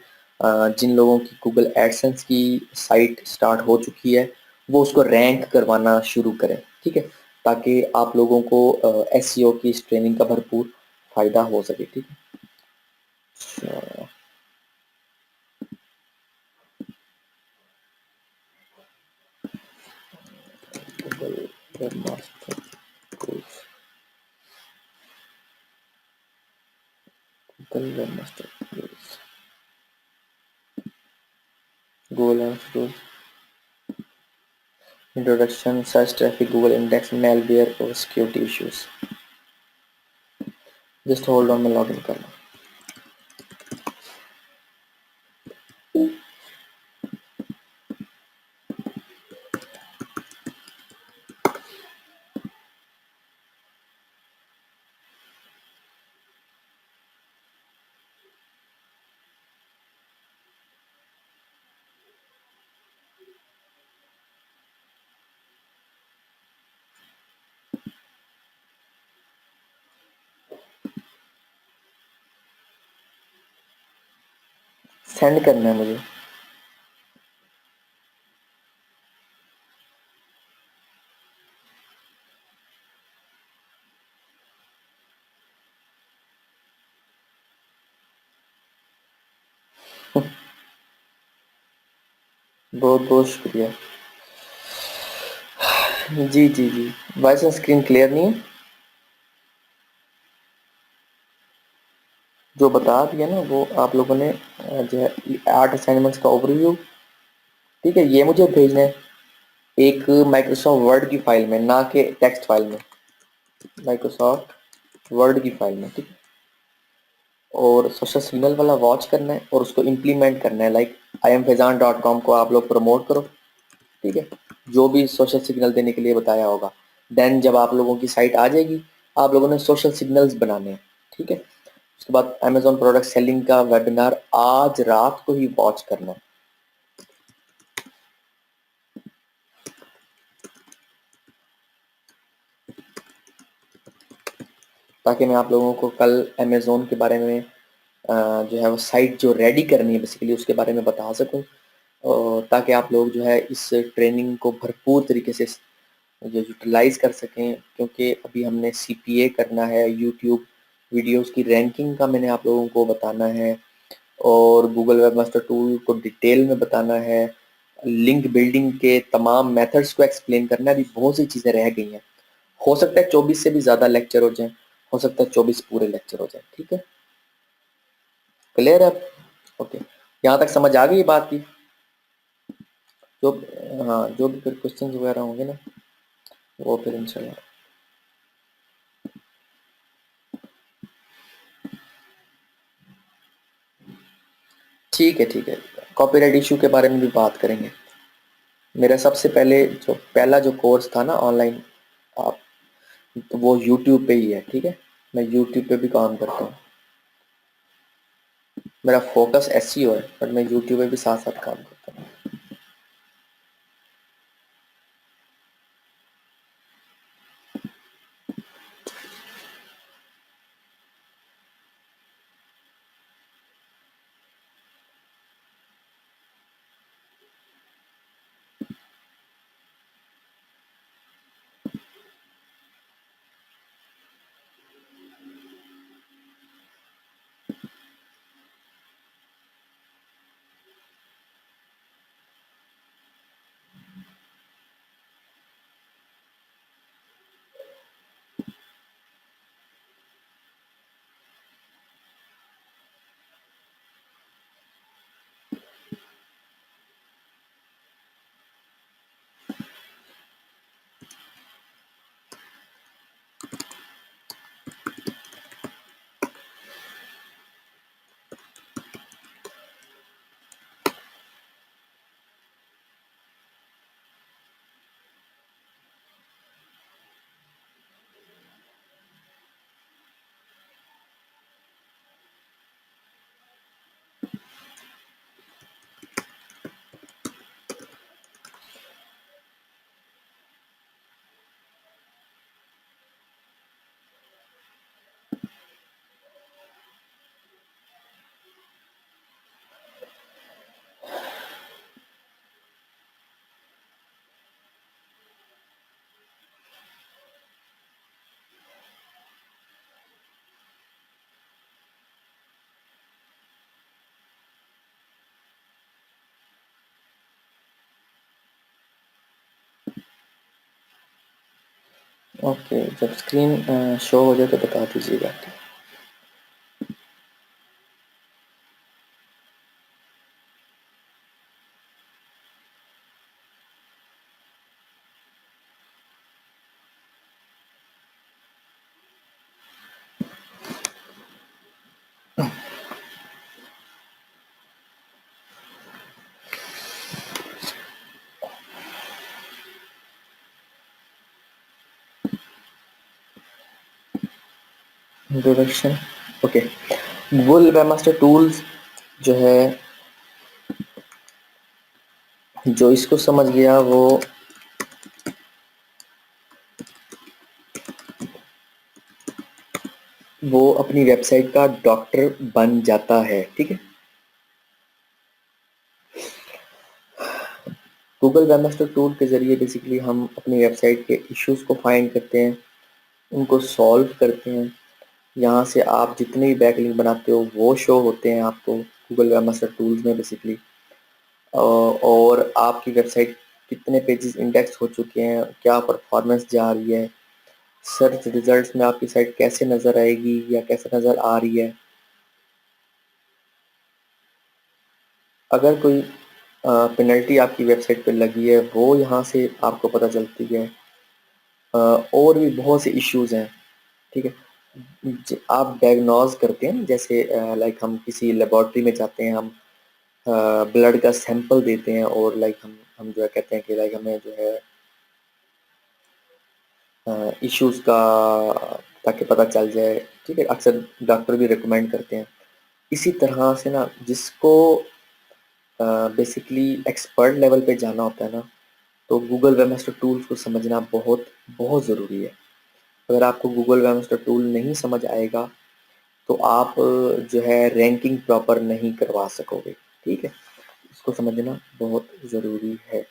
जिन लोगों की गूगल एडसेंस की साइट स्टार्ट हो चुकी है वो उसको रैंक करवाना शुरू करें, ठीक है, ताकि आप लोगों को एसईओ की इस ट्रेनिंग का भरपूर फ़ायदा हो सके, ठीक है। Google webmaster course, Google webmaster course, Google webmaster introduction, search traffic, Google index, malware और security issues. Just hold on, मैं लॉग इन कर रहा हूँ। सेंड करना है मुझे। बहुत बहुत शुक्रिया। जी जी जी, वॉइस स्क्रीन क्लियर नहीं है, जो बता दिया ना वो आप लोगों ने जो है 8 असाइनमेंट्स का ओवरव्यू, ठीक है, ये मुझे भेजना है एक माइक्रोसॉफ्ट वर्ड की फाइल में, ना कि टेक्स्ट फाइल में, माइक्रोसॉफ्ट वर्ड की फाइल में, ठीक है। और सोशल सिग्नल वाला वॉच करना है और उसको इम्प्लीमेंट करना है। लाइक imfezan.com को आप लोग प्रमोट करो, ठीक है, जो भी सोशल सिग्नल देने के लिए बताया होगा। देन जब आप लोगों की साइट आ जाएगी, आप लोगों ने सोशल सिग्नल्स बनाने हैं, ठीक है। उसके बाद अमेजोन प्रोडक्ट सेलिंग का वेबिनार आज रात को ही वॉच करना है। ताकि मैं आप लोगों को कल अमेजोन के बारे में जो है वो साइट जो रेडी करनी है बेसिकली उसके बारे में बता सकूं, और ताकि आप लोग जो है इस ट्रेनिंग को भरपूर तरीके से जो यूटिलाइज कर सकें। क्योंकि अभी हमने सीपीए करना है, यूट्यूब वीडियोस की रैंकिंग का मैंने आप लोगों को बताना है, और गूगल वेब मास्टर टूल को डिटेल में बताना है, लिंक बिल्डिंग के तमाम मेथड्स को एक्सप्लेन करना है। अभी बहुत सी चीज़ें रह गई हैं। हो सकता है 24 से भी ज़्यादा लेक्चर हो जाएं, हो सकता है 24 पूरे लेक्चर हो जाए, ठीक है। क्लियर है? ओके, यहाँ तक समझ आ गई बात की? जो हाँ, जो भी फिर क्वेश्चंस वगैरह होंगे ना वो फिर इंशाल्लाह। ठीक है, ठीक है। कॉपीराइट इशू के बारे में भी बात करेंगे। मेरा सबसे पहले जो पहला जो कोर्स था ना ऑनलाइन, आप तो वो यूट्यूब पे ही है, ठीक है। मैं यूट्यूब पे भी काम करता हूँ। मेरा फोकस एसईओ है, बट मैं यूट्यूब पे भी साथ साथ काम करता हूँ। ओके, जब स्क्रीन शो हो जाए तो बता दीजिएगा। Introduction, okay. Google webmaster tools जो है, जो इसको समझ गया वो अपनी वेबसाइट का डॉक्टर बन जाता है, ठीक है। गूगल वेबमास्टर टूल के ज़रिए बेसिकली हम अपनी वेबसाइट के इश्यूज़ को फाइंड करते हैं, उनको सॉल्व करते हैं। यहाँ से आप जितने भी बैकलिंक बनाते हो वो शो होते हैं आपको गूगल वेबमास्टर टूल्स में बेसिकली। और आपकी वेबसाइट कितने पेजेस इंडेक्स हो चुके हैं, क्या परफॉर्मेंस जा रही है, सर्च रिजल्ट्स में आपकी साइट कैसे नज़र आएगी या कैसे नज़र आ रही है। अगर कोई पेनल्टी आपकी वेबसाइट पे लगी है वो यहाँ से आपको पता चलती है। और भी बहुत से इश्यूज़ हैं, ठीक है। आप डायग्नोज करते हैं, जैसे लाइक हम किसी लेबोरेटरी में जाते हैं, हम ब्लड का सैंपल देते हैं और लाइक हम जो है कहते हैं कि लाइक हमें जो है इश्यूज का, ताकि पता चल जाए, ठीक है, अक्सर डॉक्टर भी रिकमेंड करते हैं। इसी तरह से ना, जिसको बेसिकली एक्सपर्ट लेवल पे जाना होता है ना, तो गूगल वेबमास्टर टूल्स को समझना बहुत बहुत ज़रूरी है। अगर आपको गूगल वेबमास्टर टूल नहीं समझ आएगा तो आप जो है रैंकिंग प्रॉपर नहीं करवा सकोगे, ठीक है। इसको समझना बहुत ज़रूरी है।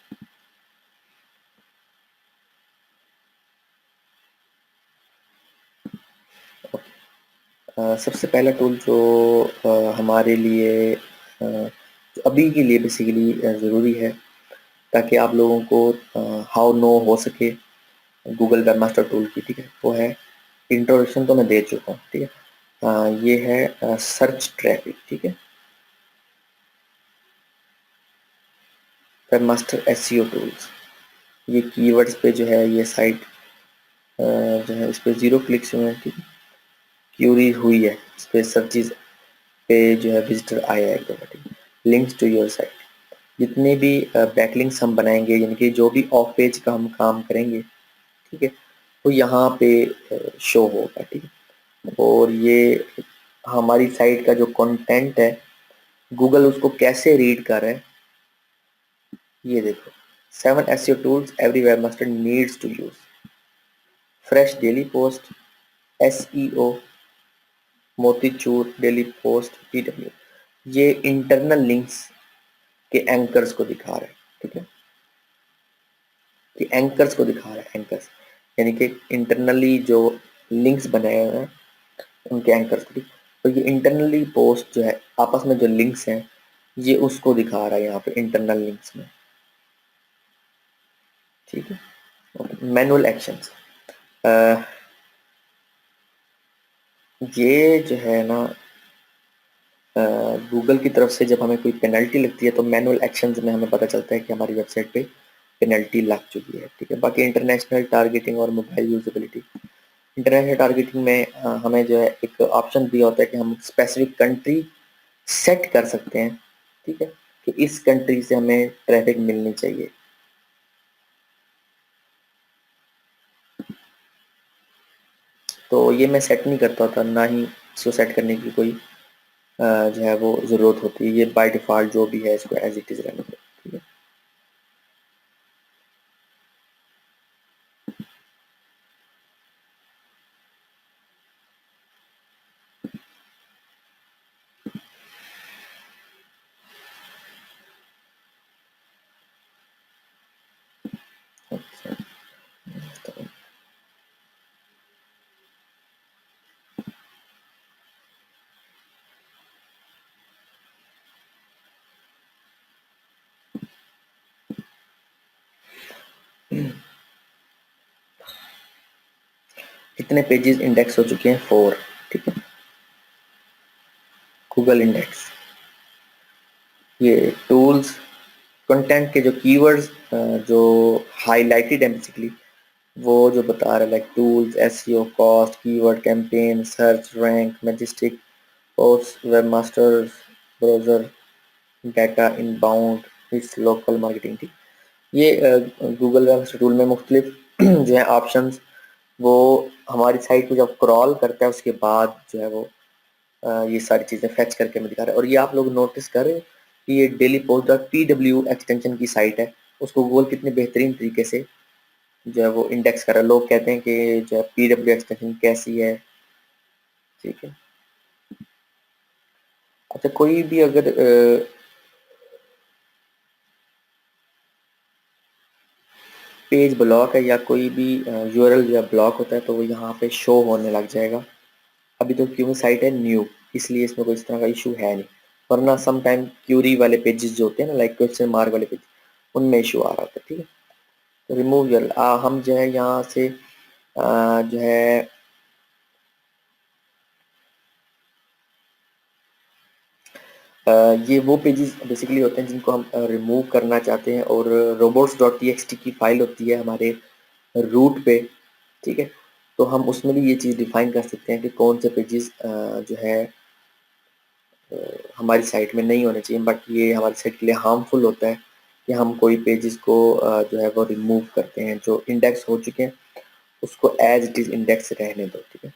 सबसे पहला टूल जो हमारे लिए जो अभी के लिए बेसिकली ज़रूरी है, ताकि आप लोगों को हाउ नो हो सके गूगल वेबमास्टर टूल की, ठीक है, वो है, इंट्रोडक्शन तो मैं दे चुका हूँ, ठीक है। ये है सर्च ट्रैफिक, ठीक है। वेबमास्टर एसईओ टूल्स, ये कीवर्ड्स पे जो है ये साइट जो है इस पे 0 क्लिक्स हुए हैं, ठीक है, क्यूरी हुई है, इस पे सर्चिज पे जो है विजिटर आया है एक दफ़ा, ठीक है। लिंक्स टू योर साइट, जितने भी बैकलिंक्स हम बनाएंगे, यानी कि जो भी ऑफ पेज का हम काम करेंगे, ठीक है, तो यहाँ पे शो होगा, ठीक है। और ये हमारी साइट का जो कंटेंट है, गूगल उसको कैसे रीड कर रहा है, ये देखो। 7 SEO tools every webmaster needs to use. Fresh daily post, SEO, मोतीचूर डेली पोस्ट, पीडब्ल्यू, ये इंटरनल लिंक्स के एंकर्स को दिखा रहा है, ठीक है। ये एंकर्स को दिखा रहा है, एंकर्स यानी कि इंटरनली जो लिंक्स बनाए हुए हैं उनके एंकर्स को, ठीक। तो ये इंटरनली पोस्ट जो है, आपस में जो लिंक्स हैं, ये उसको दिखा रहा है यहाँ पे इंटरनल लिंक्स में, ठीक है। मैनुअल एक्शंस, ये जो है ना, गूगल की तरफ से जब हमें कोई पेनल्टी लगती है तो मैनुअल एक्शंस में हमें पता चलता है कि हमारी वेबसाइट पे पेनल्टी लग चुकी है, ठीक है। बाकी इंटरनेशनल टारगेटिंग और मोबाइल यूजेबिलिटी, इंटरनेशनल टारगेटिंग में हमें जो है एक ऑप्शन दिया होता है कि हम स्पेसिफिक कंट्री सेट कर सकते हैं, ठीक है, कि इस कंट्री से हमें ट्रैफिक मिलनी चाहिए। तो ये मैं सेट नहीं करता था, ना ही इसको सेट करने की कोई जो है वो ज़रूरत होती है। ये बाय डिफ़ॉल्ट जो भी है इसको एज़ इट इज़ रहने दो, ठीक है। अच्छा, तो कितने पेजेस इंडेक्स हो चुके हैं? 4, ठीक है। गूगल इंडेक्स, ये टूल्स, कंटेंट के जो कीवर्ड्स जो हाईलाइटेड हैं बेसिकली, वो जो बता रहा है like tools, SEO, cost, keyword, campaign, search, rank, majestic, post, webmasters, browser, data inbound, इस लोकल मार्केटिंग, थी। ये गूगल वेबमास्टर टूल में मुख्तलिफ जो है ऑप्शंस, वो हमारी साइट को जब क्रॉल करता है उसके बाद जो है वो ये सारी चीज़ें फैच करके हमें दिखा रहा है। और ये आप लोग नोटिस कर रहे हो कि ये daily post dot P W extension की साइट है, उसको गूगल कितने बेहतरीन तरीके से जो है वो इंडेक्स कर रहा है। लोग कहते हैं कि जो है पी डब्ल्यू एक्सटेंशन कैसी है, ठीक है। अच्छा, कोई भी अगर पेज ब्लॉक है या कोई भी यूआरएल जो है ब्लॉक होता है, तो वो यहाँ पे शो होने लग जाएगा। अभी तो क्योंकि साइट है न्यू, इसलिए इसमें कोई इस तरह का इशू है नहीं, वरना सम टाइम क्यूरी वाले पेजेस जो होते हैं ना, लाइक क्वेश्चन मार्क वाले पेज, उनमें इशू आ रहा होता है, ठीक है। तो रिमूव यूआरएल, हम जो है यहाँ से जो है ये वो पेजेस बेसिकली होते हैं जिनको हम रिमूव करना चाहते हैं, और robots.txt की फाइल होती है हमारे रूट पे, ठीक है। तो हम उसमें भी ये चीज़ डिफाइन कर सकते हैं कि कौन से पेजेस जो है हमारी साइट में नहीं होने चाहिए, बट ये हमारी साइट के लिए हार्मफुल होता है कि हम कोई पेजेस को जो है वो रिमूव करते हैं जो इंडेक्स हो चुके हैं, उसको एज इट इज़ इंडेक्स रहने दो, ठीक है।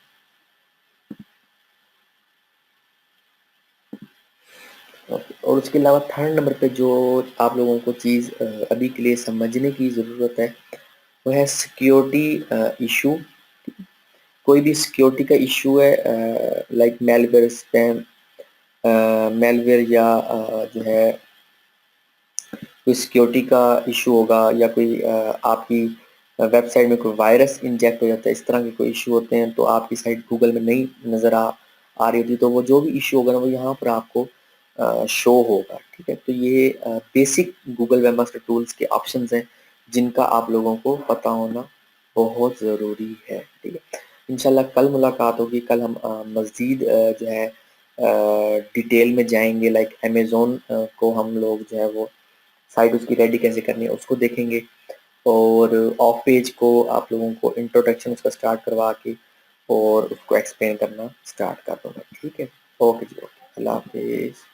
ओके, और उसके अलावा थर्ड नंबर पे जो आप लोगों को चीज़ अभी के लिए समझने की ज़रूरत है, वो है सिक्योरिटी इशू। कोई भी सिक्योरिटी का इशू है, लाइक मेलवेयर, स्पैम, मेलवेयर, या जो है कोई सिक्योरिटी का इशू होगा, या कोई आपकी वेबसाइट में कोई वायरस इंजेक्ट हो जाता है, इस तरह के कोई इशू होते हैं, तो आपकी साइट गूगल में नहीं नज़र आ रही होती, तो वो जो भी इशू होगा ना वो यहाँ पर आपको शो होगा, ठीक है। तो ये बेसिक गूगल वेबमास्टर टूल्स के ऑप्शंस हैं जिनका आप लोगों को पता होना बहुत ज़रूरी है, ठीक है। इंशाल्लाह कल मुलाकात होगी, कल हम मज़ीद जो है डिटेल में जाएंगे, लाइक अमेज़ोन को हम लोग जो है वो साइट उसकी रेडी कैसे करनी है उसको देखेंगे, और ऑफ पेज को आप लोगों को इंट्रोडक्शन उसका स्टार्ट करवा के और उसको एक्सप्लेन करना स्टार्ट कर दूंगा, ठीक है। ओके जी, ओके, अल्लाह हाफिज़।